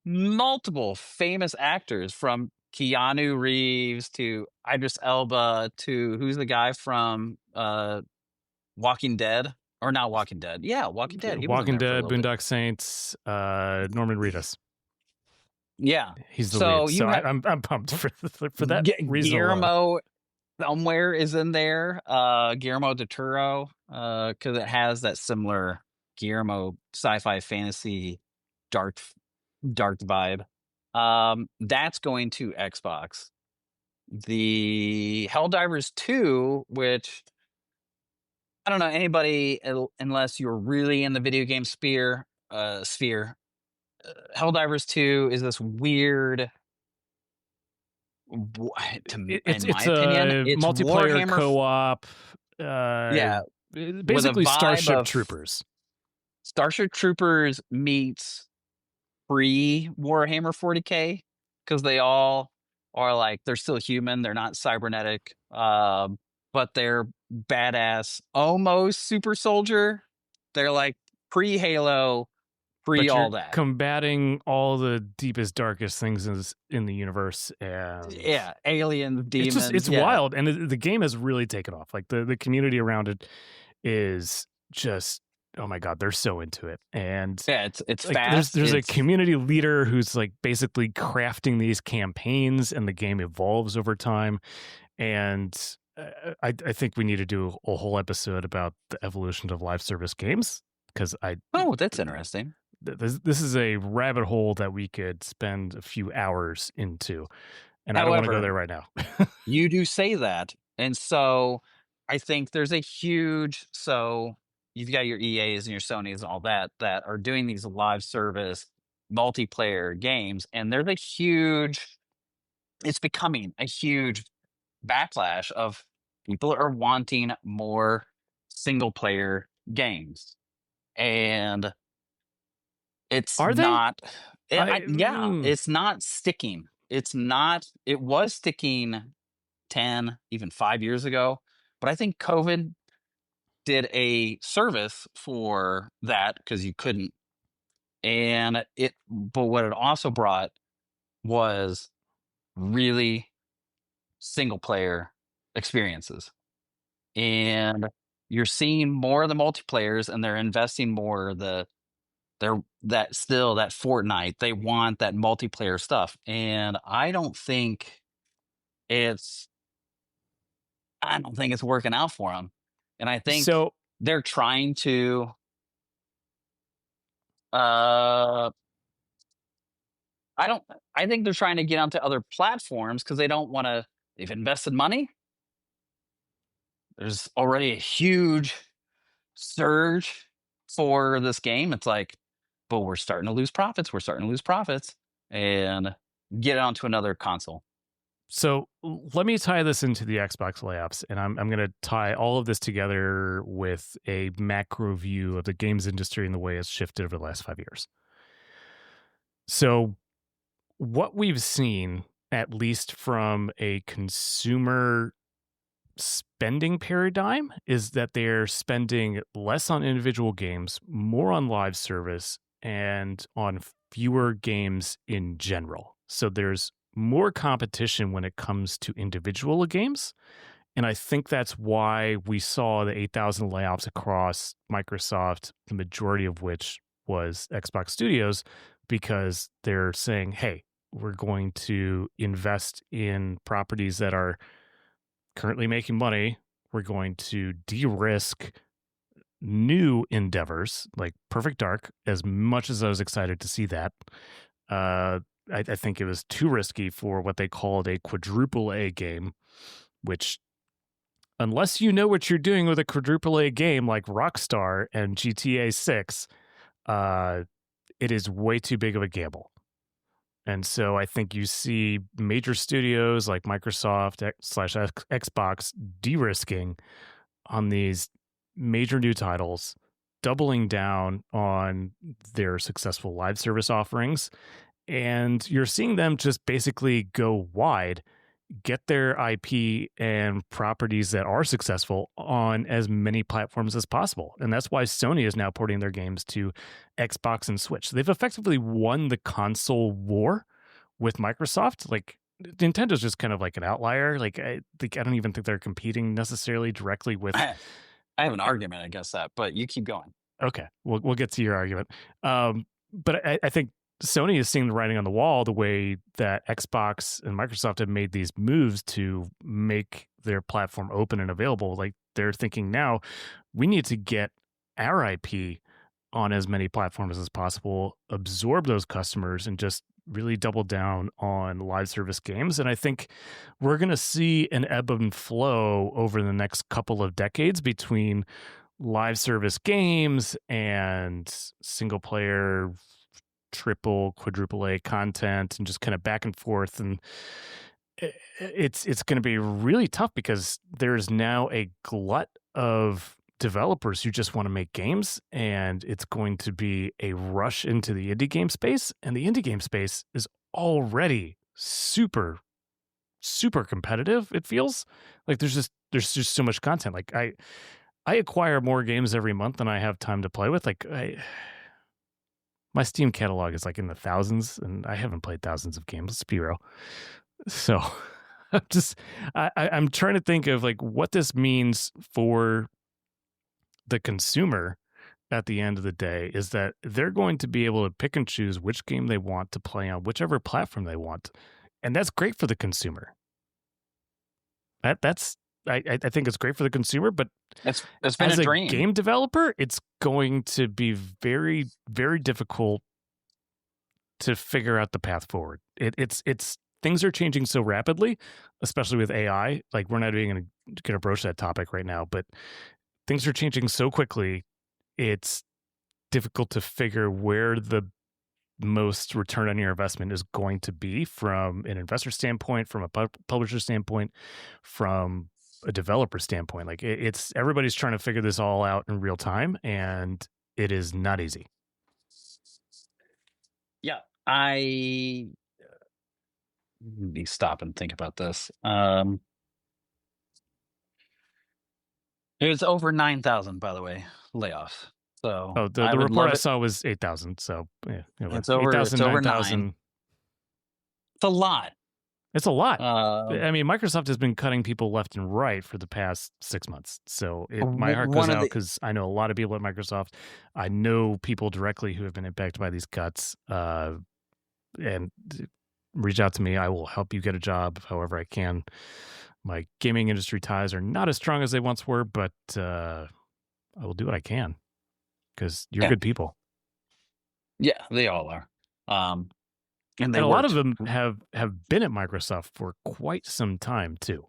multiple famous actors, from Keanu Reeves to Idris Elba to who's the guy from Walking Dead. Or not Walking Dead. Yeah, Walking Dead. Walking Dead, Boondock Saints, Norman Reedus. Yeah. He's the lead. So I'm pumped for that reason. Guillermo somewhere is in there. Guillermo del Toro, because it has that similar Guillermo sci-fi fantasy dark vibe. That's going to Xbox. The Helldivers 2, which I don't know anybody unless you're really in the video game sphere. Helldivers 2 is this weird. It's multiplayer co-op. Basically Starship Troopers. Starship Troopers meets pre-Warhammer 40K, because they all are like, they're still human. They're not cybernetic. But they're badass, almost super soldier. They're like pre-Halo, all that. Combating all the deepest, darkest things in the universe. And yeah, aliens, demons. It's wild. And the game has really taken off. Like the community around it is just, oh my God, they're so into it. And yeah, it's like, fast. There's a community leader who's like basically crafting these campaigns, and the game evolves over time. And I think we need to do a whole episode about the evolution of live service games, because that's interesting. This is a rabbit hole that we could spend a few hours into, and I don't want to go there right now. You do say that, and so I think there's a huge. So you've got your EAs and your Sonys and all that are doing these live service multiplayer games, and there's a huge. It's becoming a huge backlash of people are wanting more single player games, and it's not. It's not sticking. It was sticking 10, even 5 years ago, but I think COVID did a service for that, because you couldn't. But what it also brought was really single player experiences. And you're seeing more of the multiplayers, and they're investing more they're that Fortnite. They want that multiplayer stuff, and it's I don't think it's working out for them. And I think So they're trying to uh I don't I think they're trying to get onto other platforms because they don't want to they've invested money. There's already a huge surge for this game. It's like, but we're starting to lose profits. We're starting to lose profits and get it onto another console. So let me tie this into the Xbox layoffs, and I'm going to tie all of this together with a macro view of the games industry and the way it's shifted over the last 5 years. So what we've seen, at least from a consumer spending paradigm, is that they're spending less on individual games, more on live service, and on fewer games in general. So there's more competition when it comes to individual games. And I think that's why we saw the 8,000 layoffs across Microsoft, the majority of which was Xbox Studios, because they're saying, hey, we're going to invest in properties that are currently making money. We're going to de-risk new endeavors like Perfect Dark, as much as I was excited to see that. I think it was too risky for what they called a quadruple A game, which, unless you know what you're doing with a quadruple A game like Rockstar and GTA 6, it is way too big of a gamble. And so I think you see major studios like Microsoft / Xbox de-risking on these major new titles, doubling down on their successful live service offerings. And you're seeing them just basically go wide, get their IP and properties that are successful on as many platforms as possible. And that's why Sony is now porting their games to Xbox and Switch. They've effectively won the console war with Microsoft. Like, Nintendo's just kind of like an outlier. Like, I don't even think they're competing necessarily directly with. I have an argument against that, but you keep going. Okay, we'll get to your argument. But I think Sony is seeing the writing on the wall, the way that Xbox and Microsoft have made these moves to make their platform open and available. Like, they're thinking now, we need to get our IP on as many platforms as possible, absorb those customers, and just really double down on live service games. And I think we're going to see an ebb and flow over the next couple of decades between live service games and single player triple, quadruple A content, and just kind of back and forth. And it's going to be really tough because there's now a glut of developers who just want to make games, and it's going to be a rush into the indie game space. And the indie game space is already super competitive. It feels like there's just so much content. Like, I acquire more games every month than I have time to play with. Like, my Steam catalog is like in the thousands, and I haven't played thousands of games. Let's be real. So I'm trying to think of like what this means for the consumer at the end of the day, is that they're going to be able to pick and choose which game they want to play on whichever platform they want. And that's great for the consumer. I think it's great for the consumer, but it's been as a dream. Game developer, it's going to be very, very difficult to figure out the path forward. It's things are changing so rapidly, especially with AI. Like, we're not even going to broach that topic right now, but things are changing so quickly. It's difficult to figure where the most return on your investment is going to be from an investor standpoint, from a publisher standpoint, from a developer standpoint. Like, it's everybody's trying to figure this all out in real time, and it is not easy. Yeah, I need to stop and think about this. It was over 9,000, by the way, layoffs. So the report I saw was 8,000. So yeah, it's over 8,000, 9,000. 9,000. It's a lot. It's a lot. Uh, I mean, Microsoft has been cutting people left and right for the past 6 months. So my heart goes one of out the because I know a lot of people at Microsoft. I know people directly who have been impacted by these cuts. And reach out to me. I will help you get a job however I can. My gaming industry ties are not as strong as they once were, but I will do what I can because you're yeah, good people. yeah, they all are. And they And a lot of worked them have been at Microsoft for quite some time too,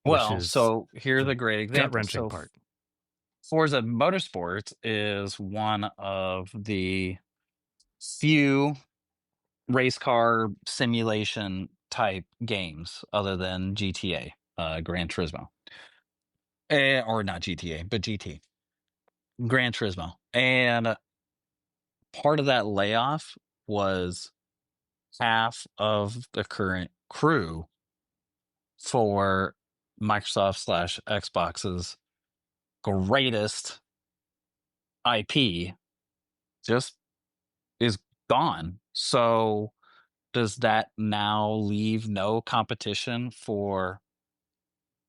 which well. is So here's the a great gut example. wrenching So part. Forza Motorsports is one of the few race car simulation type games other than GTA, Gran Turismo. Or not GTA, but GT, Gran Turismo. And part of that layoff was half of the current crew for Microsoft slash Xbox's greatest IP just is gone. So does that now leave no competition for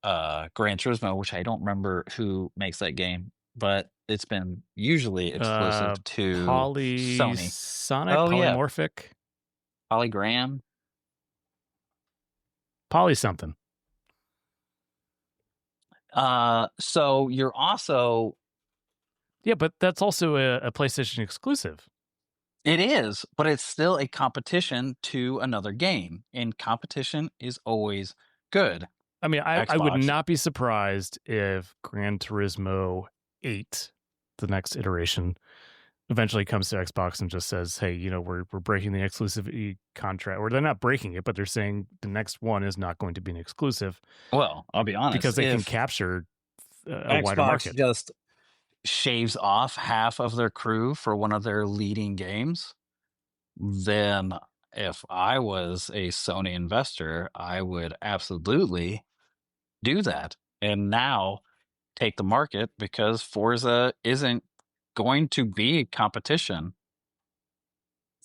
Gran Turismo, which I don't remember who makes that game, but it's been usually exclusive to Sony. Polysonic, Oh yeah, polymorphic, Polygram. poly something. So you're also Yeah, but that's also a PlayStation exclusive. it is, but it's still a competition to another game, and competition is always good. I mean, I would Xbox. not be surprised if Gran Turismo 8, the next iteration, eventually comes to Xbox and just says, "Hey, you know, we're breaking the exclusivity contract," or they're not breaking it, but they're saying the next one is not going to be an exclusive Well, I'll be honest, because they can if capture a wider Xbox market. just shaves off half of their crew for one of their leading games, then if I was a Sony investor, I would absolutely do that. And now take the market because Forza isn't going to be competition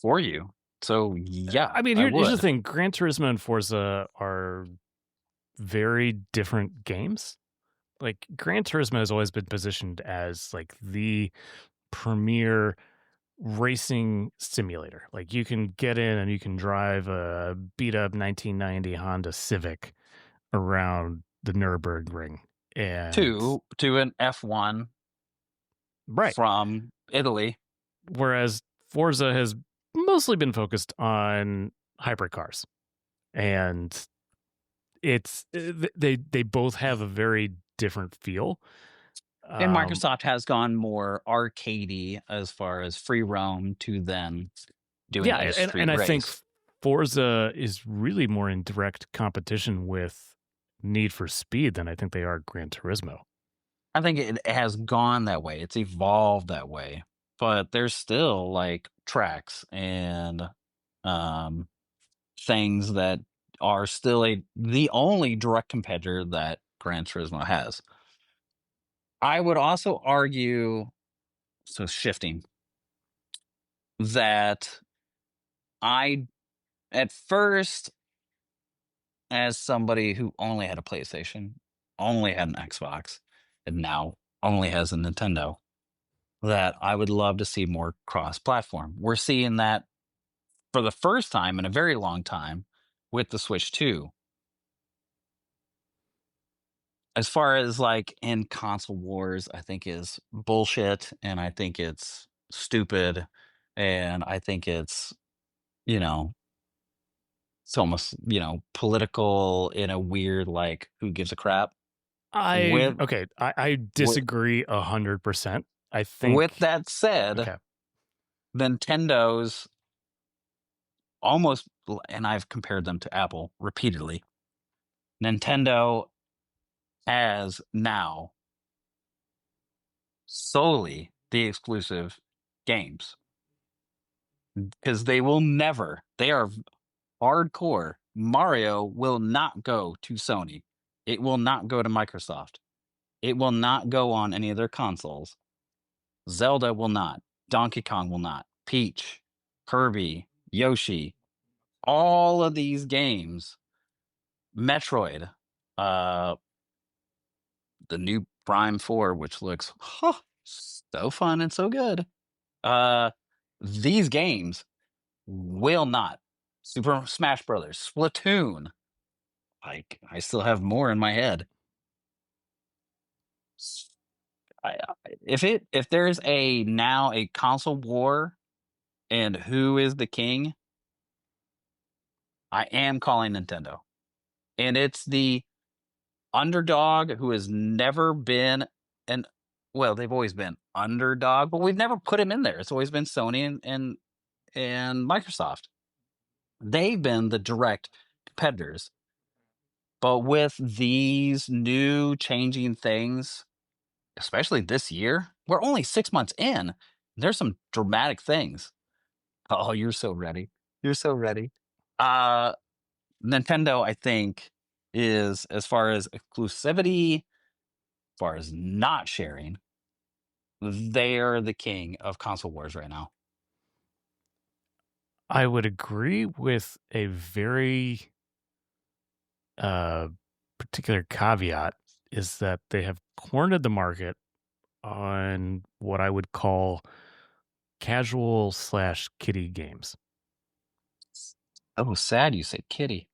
for you. So yeah, I mean, I here's the would. thing: Gran Turismo and Forza are very different games. Like Gran Turismo has always been positioned as like the premier racing simulator. Like you can get in and you can drive a beat up 1990 Honda Civic around the Nürburgring. And To an F1 right. from Italy. Whereas Forza has mostly been focused on hypercars. And it's they both have a very different feel. And Microsoft has gone more arcadey as far as free roam to then doing Yeah, a and street I think race. Forza is really more in direct competition with Need for Speed than I think they are Gran Turismo. I think it has gone that way. It's evolved that way. But there's still like tracks and um things that are still the only direct competitor that Gran Turismo has. I would also argue, so shifting, that I at first, as somebody who only had a PlayStation, only had an Xbox, and now only has a Nintendo, that I would love to see more cross platform. We're seeing that for the first time in a very long time with the Switch 2. As far as like in console wars, I think is bullshit and I think it's stupid and I think you know, it's almost, political in a weird like who gives a crap. With I with, disagree 100%. I with think that said, okay. Nintendo's almost, and I've compared them to Apple repeatedly. Nintendo has now solely the exclusive games because they will never, they are hardcore. Mario will not go to Sony. It will not go to Microsoft. It will not go on any of their consoles. Zelda will not. Donkey Kong will not. Peach, Kirby, Yoshi, all of these games Metroid, the new Prime 4, which looks so fun and so good. These games will not. Super Smash Brothers, Splatoon. Like, I still have more in my head. If there's now a console war and who is the king, I am calling Nintendo. And it's the underdog who has never been they've always been underdog, but we've never put him in there. It's always been Sony and Microsoft. They've been the direct competitors. But with these new changing things, especially this year, we're only 6 months in. There's some dramatic things. Oh, you're so ready. You're so ready. Nintendo, I think, is, as far as exclusivity, as far as not sharing, they're the king of console wars right now. I would agree with a very particular caveat, is that they have cornered the market on what I would call casual / kiddie games. Oh, sad you said kiddie.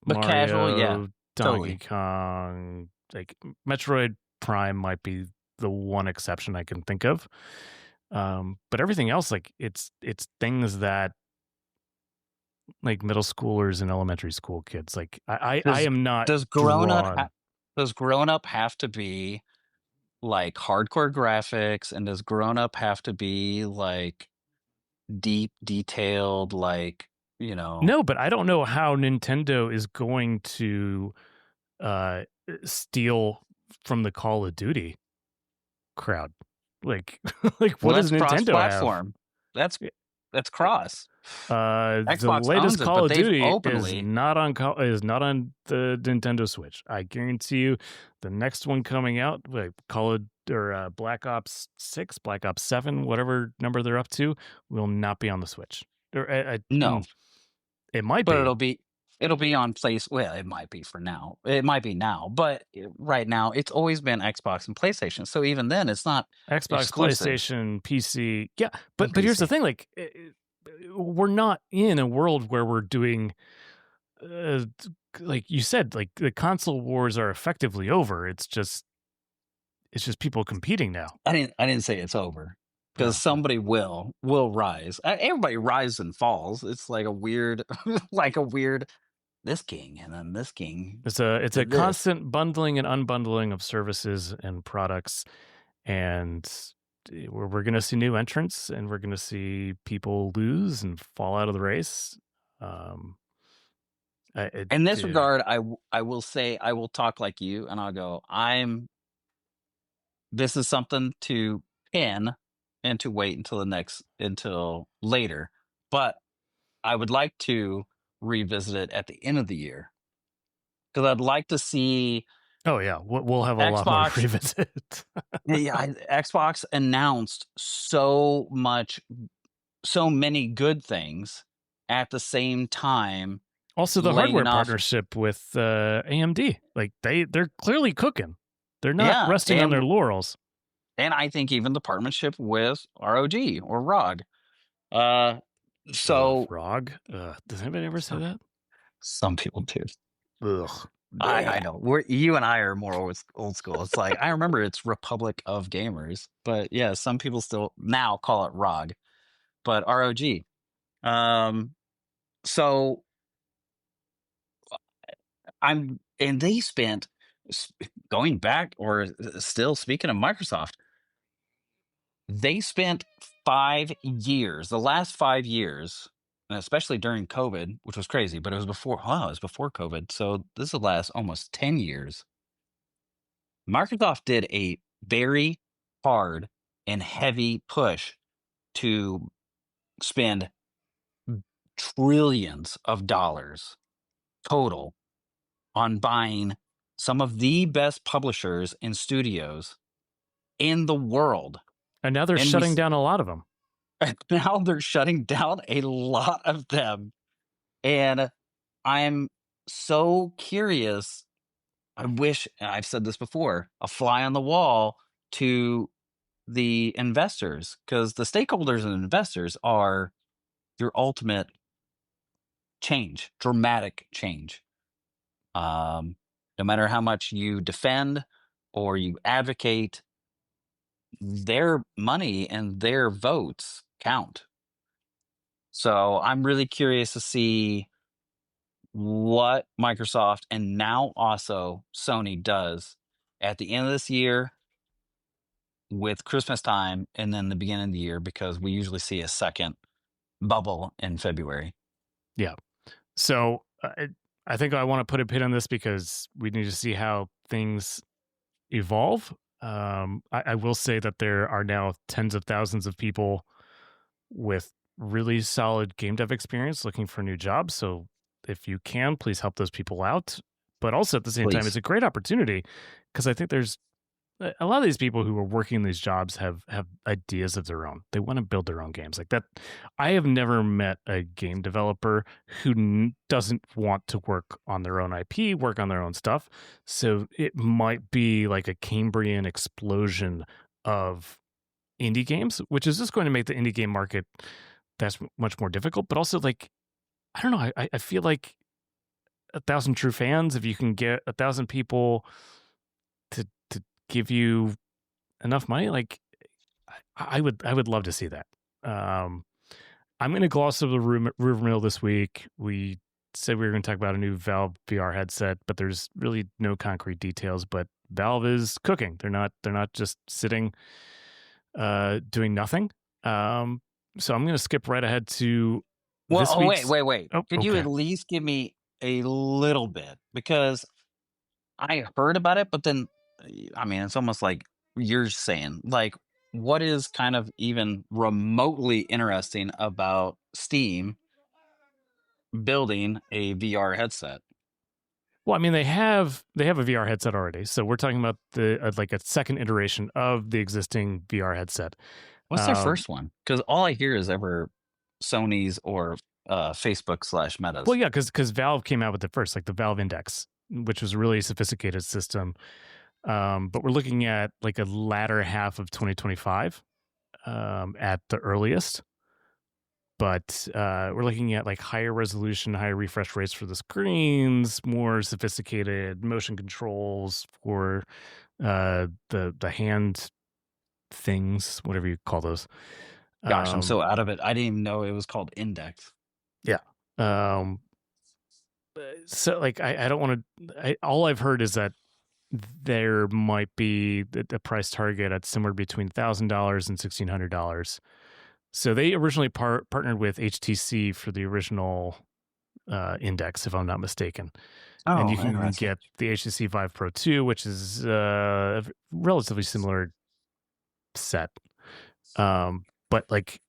But Mario, casual, yeah. Donkey Kong, like Metroid Prime might be the one exception I can think of. But everything else, like it's things that like middle schoolers and elementary school kids, like I am not. Does grown up have to be like hardcore graphics, and does grown up have to be like deep, detailed, like, No, but I don't know how Nintendo is going to steal from the Call of Duty crowd. Like what does Nintendo cross-platform have? That's cross. The latest Call of Duty is not on the Nintendo Switch. I guarantee you, the next one coming out, like Black Ops 6, Black Ops 7, whatever number they're up to, will not be on the Switch. No, it might but be. It'll be on place. Well, it might be for now. It might be now, but right now it's always been Xbox and PlayStation. So even then, it's not Xbox, exclusive. PlayStation, PC. Yeah, but here's the thing: like, we're not in a world where we're doing, like you said, like the console wars are effectively over. It's just people competing now. I didn't say it's over, because somebody will rise. Everybody rises and falls. It's like a weird, this king and then this king. It's a constant bundling and unbundling of services and products, and we're going to see new entrants, and we're going to see people lose and fall out of the race. In this regard, I will say, I will talk like you, and I'll go, this is something to pin and to wait until later. But I would like to revisit it at the end of the year, because I'd like to see. Oh yeah, we'll have a lot more to revisit. Yeah, Xbox announced so many good things at the same time. Also, the hardware partnership with AMD, like they're clearly cooking. They're not resting on their laurels. And I think even the partnership with ROG or ROG. ROG? Does anybody ever say that? Some people do. Ugh. I know. You and I are more old school. It's like, I remember it's Republic of Gamers, but yeah, some people still now call it ROG, but ROG. So and they spent, going back, or still speaking of Microsoft, they spent 5 years, the last 5 years, and especially during COVID, which was crazy, but it was before COVID. So this will last almost 10 years. Microsoft did a very hard and heavy push to spend trillions of dollars total on buying some of the best publishers and studios in the world. And now they're shutting down a lot of them. Now they're shutting down a lot of them. And I'm so curious. I wish, and I've said this before, a fly on the wall to the investors, because the stakeholders and investors are your ultimate change, dramatic change. No matter how much you defend or you advocate, their money and their votes count. So I'm really curious to see what Microsoft and now also Sony does at the end of this year with Christmas time and then the beginning of the year, because we usually see a second bubble in February. Yeah. So I think I want to put a pin on this because we need to see how things evolve. I will say that there are now tens of thousands of people with really solid game dev experience looking for new jobs. So if you can, please help those people out. But also at the same time, it's Please. a great opportunity because I think there's a lot of these people who are working these jobs have ideas of their own. They want to build their own games like that. I have never met a game developer who doesn't want to work on their own IP, work on their own stuff. So it might be like a Cambrian explosion of indie games, which is just going to make the indie game market that's much more difficult. But also, like, I don't know, I feel like 1,000 true fans, if you can get 1,000 people to give you enough money, like I would love to see that. I'm going to gloss over the rumor mill this week. We said we were going to talk about a new Valve VR headset, but there's really no concrete details. But Valve is cooking. They're not just sitting doing nothing. So I'm going to skip right ahead to this week's. Wait. Could you at least give me a little bit? Because I heard about it, but then, I mean, it's almost like you're saying, like, what is kind of even remotely interesting about Steam building a VR headset? Well, I mean, they have a VR headset already, so we're talking about the like a second iteration of the existing VR headset. What's their first one? Because all I hear is ever Sony's or Facebook/Meta's. Well, yeah, because Valve came out with it first, like the Valve Index, which was a really sophisticated system. But we're looking at like a latter half of 2025 at the earliest. But we're looking at like higher resolution, higher refresh rates for the screens, more sophisticated motion controls for the hand things, whatever you call those. Gosh, I'm so out of it. I didn't even know it was called Index. Yeah. So like I don't want to. All I've heard is that there might be a price target at somewhere between $1,000 and $1,600. So they originally partnered with HTC for the original Index, if I'm not mistaken. Oh, and you can get the HTC Vive Pro 2, which is a relatively similar set. But like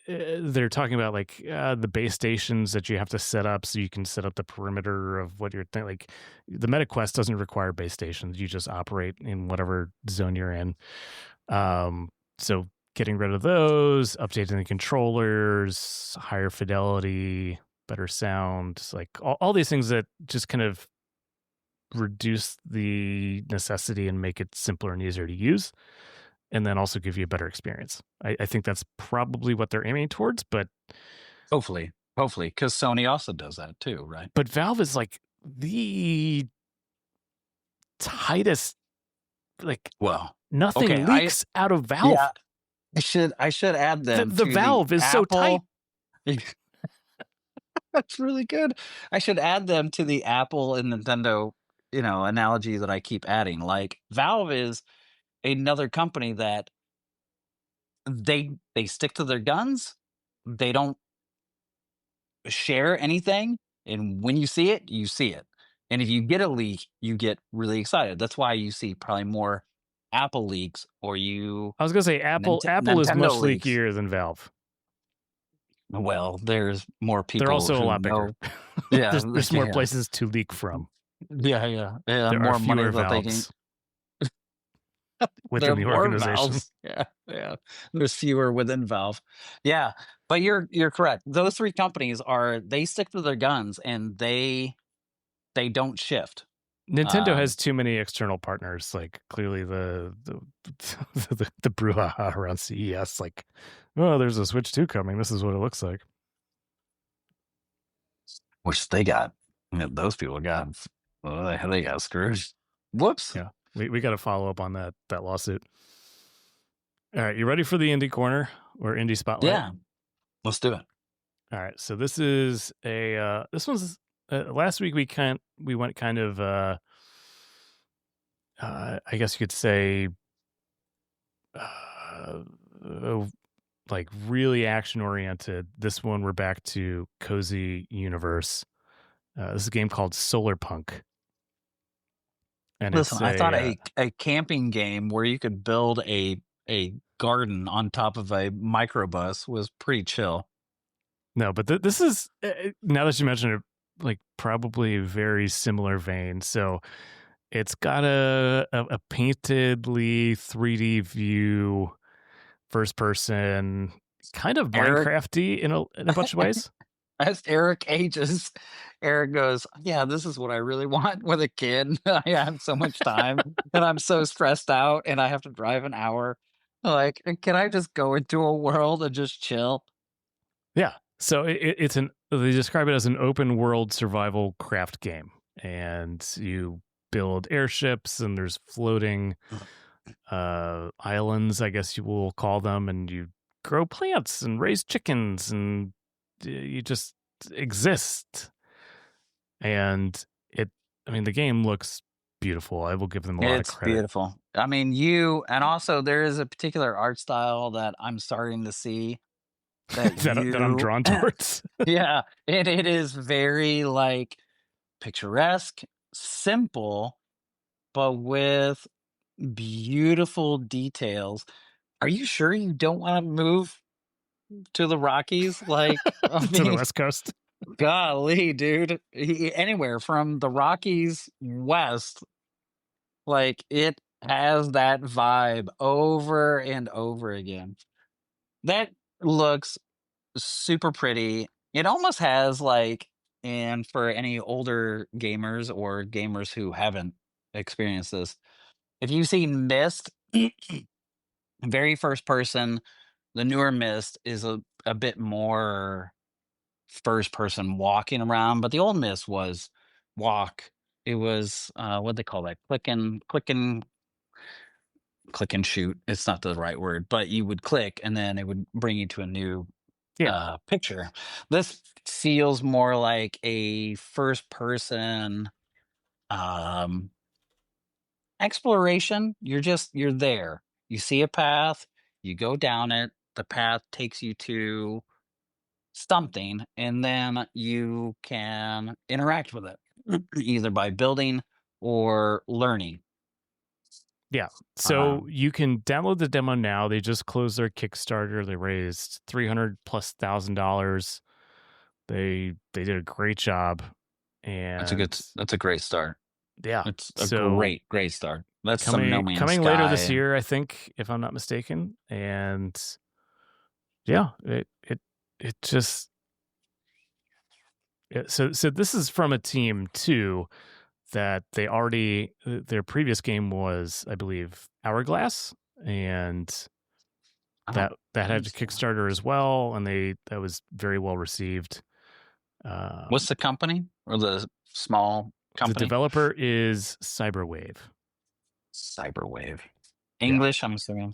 they're talking about like the base stations that you have to set up so you can set up the perimeter of what you're thinking. Like the MetaQuest doesn't require base stations. You just operate in whatever zone you're in. So getting rid of those, updating the controllers, higher fidelity, better sound, like all these things that just kind of reduce the necessity and make it simpler and easier to use, and then also give you a better experience. I think that's probably what they're aiming towards, but hopefully, because Sony also does that too, right? But Valve is like the tightest, like, well, nothing leaks out of Valve. Yeah, I should add them. The Valve is so tight. That's really good. I should add them to the Apple and Nintendo, analogy that I keep adding. Like Valve is another company that they stick to their guns. They don't share anything, and when you see it, you see it. And if you get a leak, you get really excited. That's why you see probably more Apple leaks, or I was gonna say Apple is much leakier than Valve. Well, there's more people. They're also a lot bigger. Yeah, there's more places to leak from. Yeah. There more are fewer money Valves within the organization. Yeah. There's fewer within Valve. Yeah, but you're correct. Those three companies they stick to their guns, and they they don't shift. Nintendo has too many external partners. Like clearly the brouhaha around CES. Like, oh, there's a Switch 2 coming. This is what it looks like. Which they got. Those people got. Well, they got screwed. Whoops. Yeah, we got to follow up on that lawsuit. All right, you ready for the indie corner or indie spotlight? Yeah, let's do it. All right, so this is a this one's last week we went kind of I guess you could say like really action oriented. This one we're back to cozy universe. This is a game called Solarpunk. And listen, I thought a camping game where you could build a garden on top of a microbus was pretty chill. No, but this is, now that you mention it, like probably a very similar vein. So it's got a paintedly 3D view, first person, kind of Minecrafty in a bunch of ways. As Erik ages, Erik goes, yeah, this is what I really want with a kid. I have so much time and I'm so stressed out and I have to drive an hour. Like, can I just go into a world and just chill? Yeah. So it's they describe it as an open world survival craft game. And you build airships and there's floating islands, I guess you will call them, and you grow plants and raise chickens and you just exist. And the game looks beautiful. I will give them a lot of credit. It's beautiful. I mean, and also there is a particular art style that I'm starting to see that I'm drawn towards. Yeah, it is very like picturesque, simple, but with beautiful details. Are you sure you don't want to move to the Rockies? Like, to the West Coast? Golly, dude. Anywhere from the Rockies west, like it has that vibe over and over again. That looks super pretty. It almost has like, and for any older gamers or gamers who haven't experienced this, if you've seen Myst, very first person, the newer Myst is a bit more first person walking around, but the old Myst was walk. It was what they call that? Click and shoot. It's not the right word, but you would click and then it would bring you to a new picture. This feels more like a first person exploration. You're there. You see a path, you go down it, the path takes you to something, and then you can interact with it either by building or learning. Yeah. So you can download the demo now. They just closed their Kickstarter. They raised $300,000+. They did a great job. And that's a great start. Yeah. It's a great start. That's coming, some No Man's coming Sky. later this year, I think, if I'm not mistaken. And yeah, it just so this is from a team too that they already, their previous game was, I believe, Hourglass, and that had a Kickstarter as well, and that was very well received. What's the company or the small company? The developer is Cyberwave. English, yeah. I'm assuming.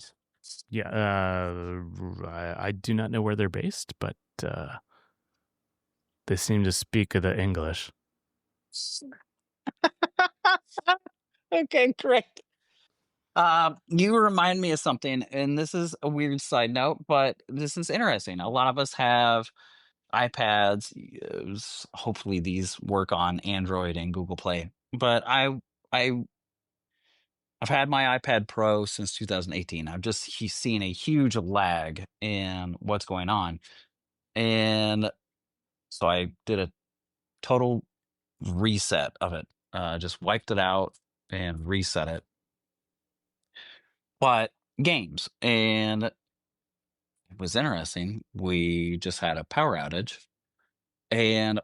Yeah, I do not know where they're based, but they seem to speak the English. Okay, great. You remind me of something, and this is a weird side note, but this is interesting. A lot of us have iPads. Hopefully, these work on Android and Google Play. But I've had my iPad Pro since 2018. I've just seen a huge lag in what's going on, and so I did a total reset of it. Just wiped it out and reset it. But games, and it was interesting. We just had a power outage, and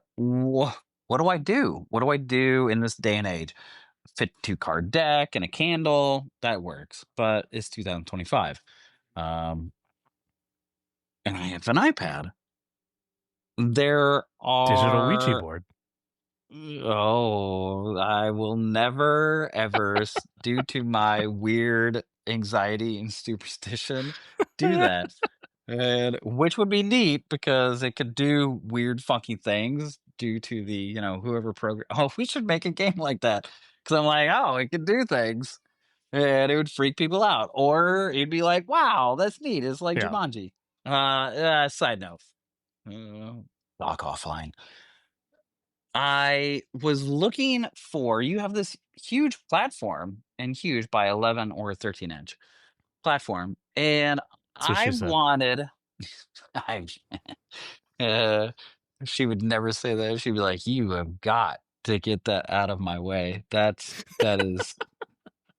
what do I do? What do I do in this day and age? Fit 2-card deck and a candle, that works, but it's 2025. And I have an iPad. There Digital Ouija are board. Oh, I will never ever, due to my weird anxiety and superstition, do that. And which would be neat because it could do weird, funky things due to the, whoever program. Oh, we should make a game like that. Because I'm like, oh, it could do things. And it would freak people out. Or it'd be like, wow, that's neat. It's like Yeah. Jumanji. Side note. Talk offline. I was looking for you have this huge platform and huge by 11 or 13 inch platform. And So I she said. wanted, I, uh, she would never say that. She'd be like, you have got to get that out of my way. That is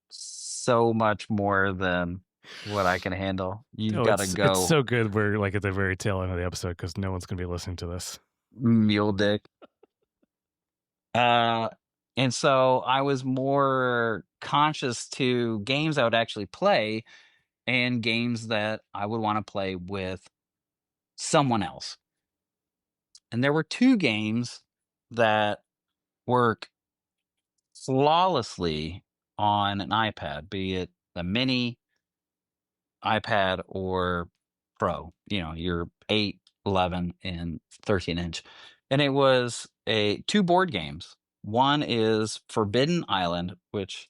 so much more than what I can handle. You've Oh, got to it's go so good. We're like at the very tail end of the episode because no one's going to be listening to this. mule dick. Uh, and so I was more conscious to games I would actually play and games that I would want to play with someone else. And there were two games that work flawlessly on an iPad, be it a mini iPad or Pro, your 8, 11, and 13 inch. And it was two board games. One is Forbidden Island, which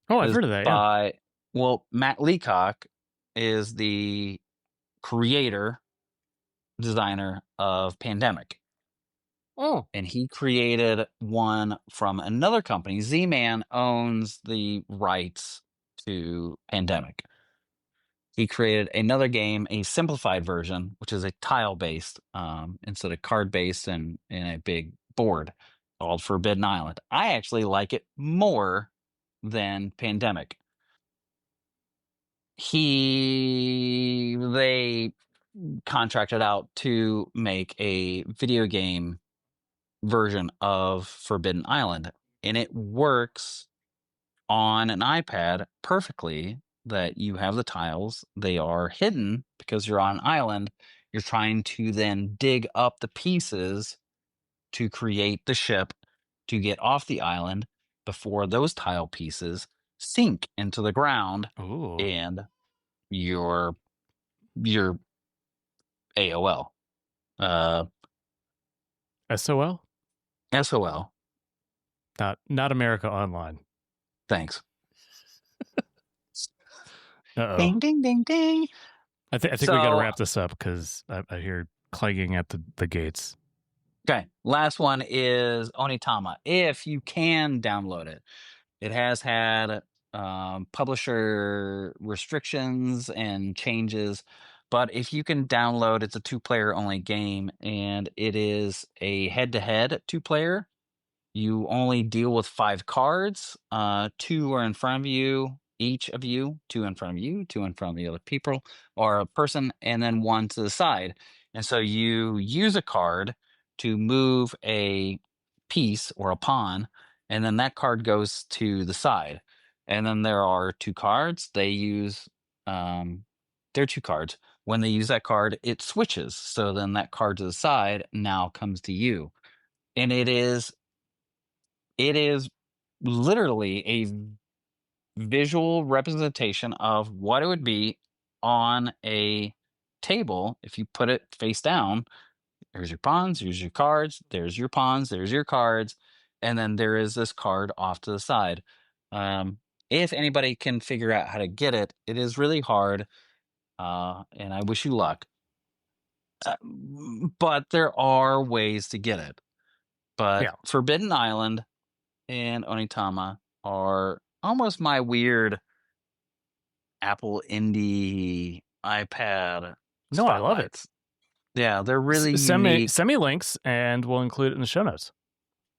Oh, I've is heard of that. Yeah. by, well, Matt Leacock is the creator, designer of Pandemic. Oh. And he created one from another company. Z-Man owns the rights to Pandemic. He created another game, a simplified version, which is a tile-based instead of card-based and in a big board called Forbidden Island. I actually like it more than Pandemic. They contracted out to make a video game version of Forbidden Island, and it works on an iPad perfectly. That you have the tiles, they are hidden because you're on an island. You're trying to then dig up the pieces to create the ship to get off the island before those tile pieces sink into the ground. Ooh. And your AOL. SOL? SOL. Not America Online. Thanks. Uh-oh. Ding, ding, ding, ding. I think we got to wrap this up because I hear clanging at the gates. Okay. Last one is Onitama. If you can download it, it has had publisher restrictions and changes. But if you can download, it's a 2-player only game, and it is a head-to-head 2-player. You only deal with 5 cards. 2 are in front of you, each of you. 2 in front of you, 2 in front of the other people or a person, and then 1 to the side. And so you use a card to move a piece or a pawn, and then that card goes to the side. And then there are 2 cards. They use they're 2 cards. When they use that card, it switches. So then that card to the side now comes to you. And it is literally a visual representation of what it would be on a table if you put it face down. There's your pawns, here's your cards, there's your pawns, there's your cards, and then there is this card off to the side. If anybody can figure out how to get it, it is really hard, and I wish you luck. But there are ways to get it. But Yeah. Forbidden Island and Onitama are almost my weird Apple indie iPad No, I love it. spotlights. Yeah, they're really unique. Send me links and we'll include it in the show notes.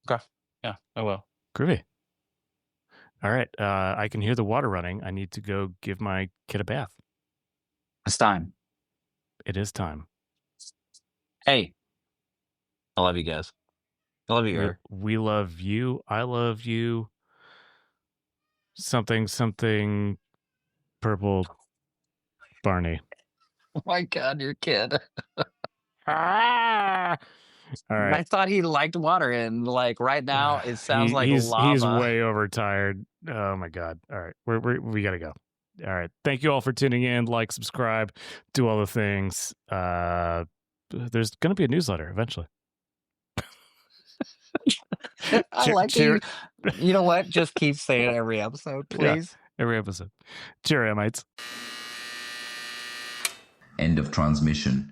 Okay. Yeah, I will. Groovy. All right. I can hear the water running. I need to go give my kid a bath. It's time. It is time. Hey, I love you guys. Love you, Erik. We love you. I love you. Something purple Barney. Oh my God, your kid. Ah! All right. I thought he liked water, and like right now, it sounds like lava. He's way overtired. Oh my God! All right, we gotta go. All right, thank you all for tuning in. Like, subscribe, do all the things. There's gonna be a newsletter eventually. I like you. You know what? Just keep saying it every episode, please. Yeah, every episode. Cheerio, mates. End of transmission.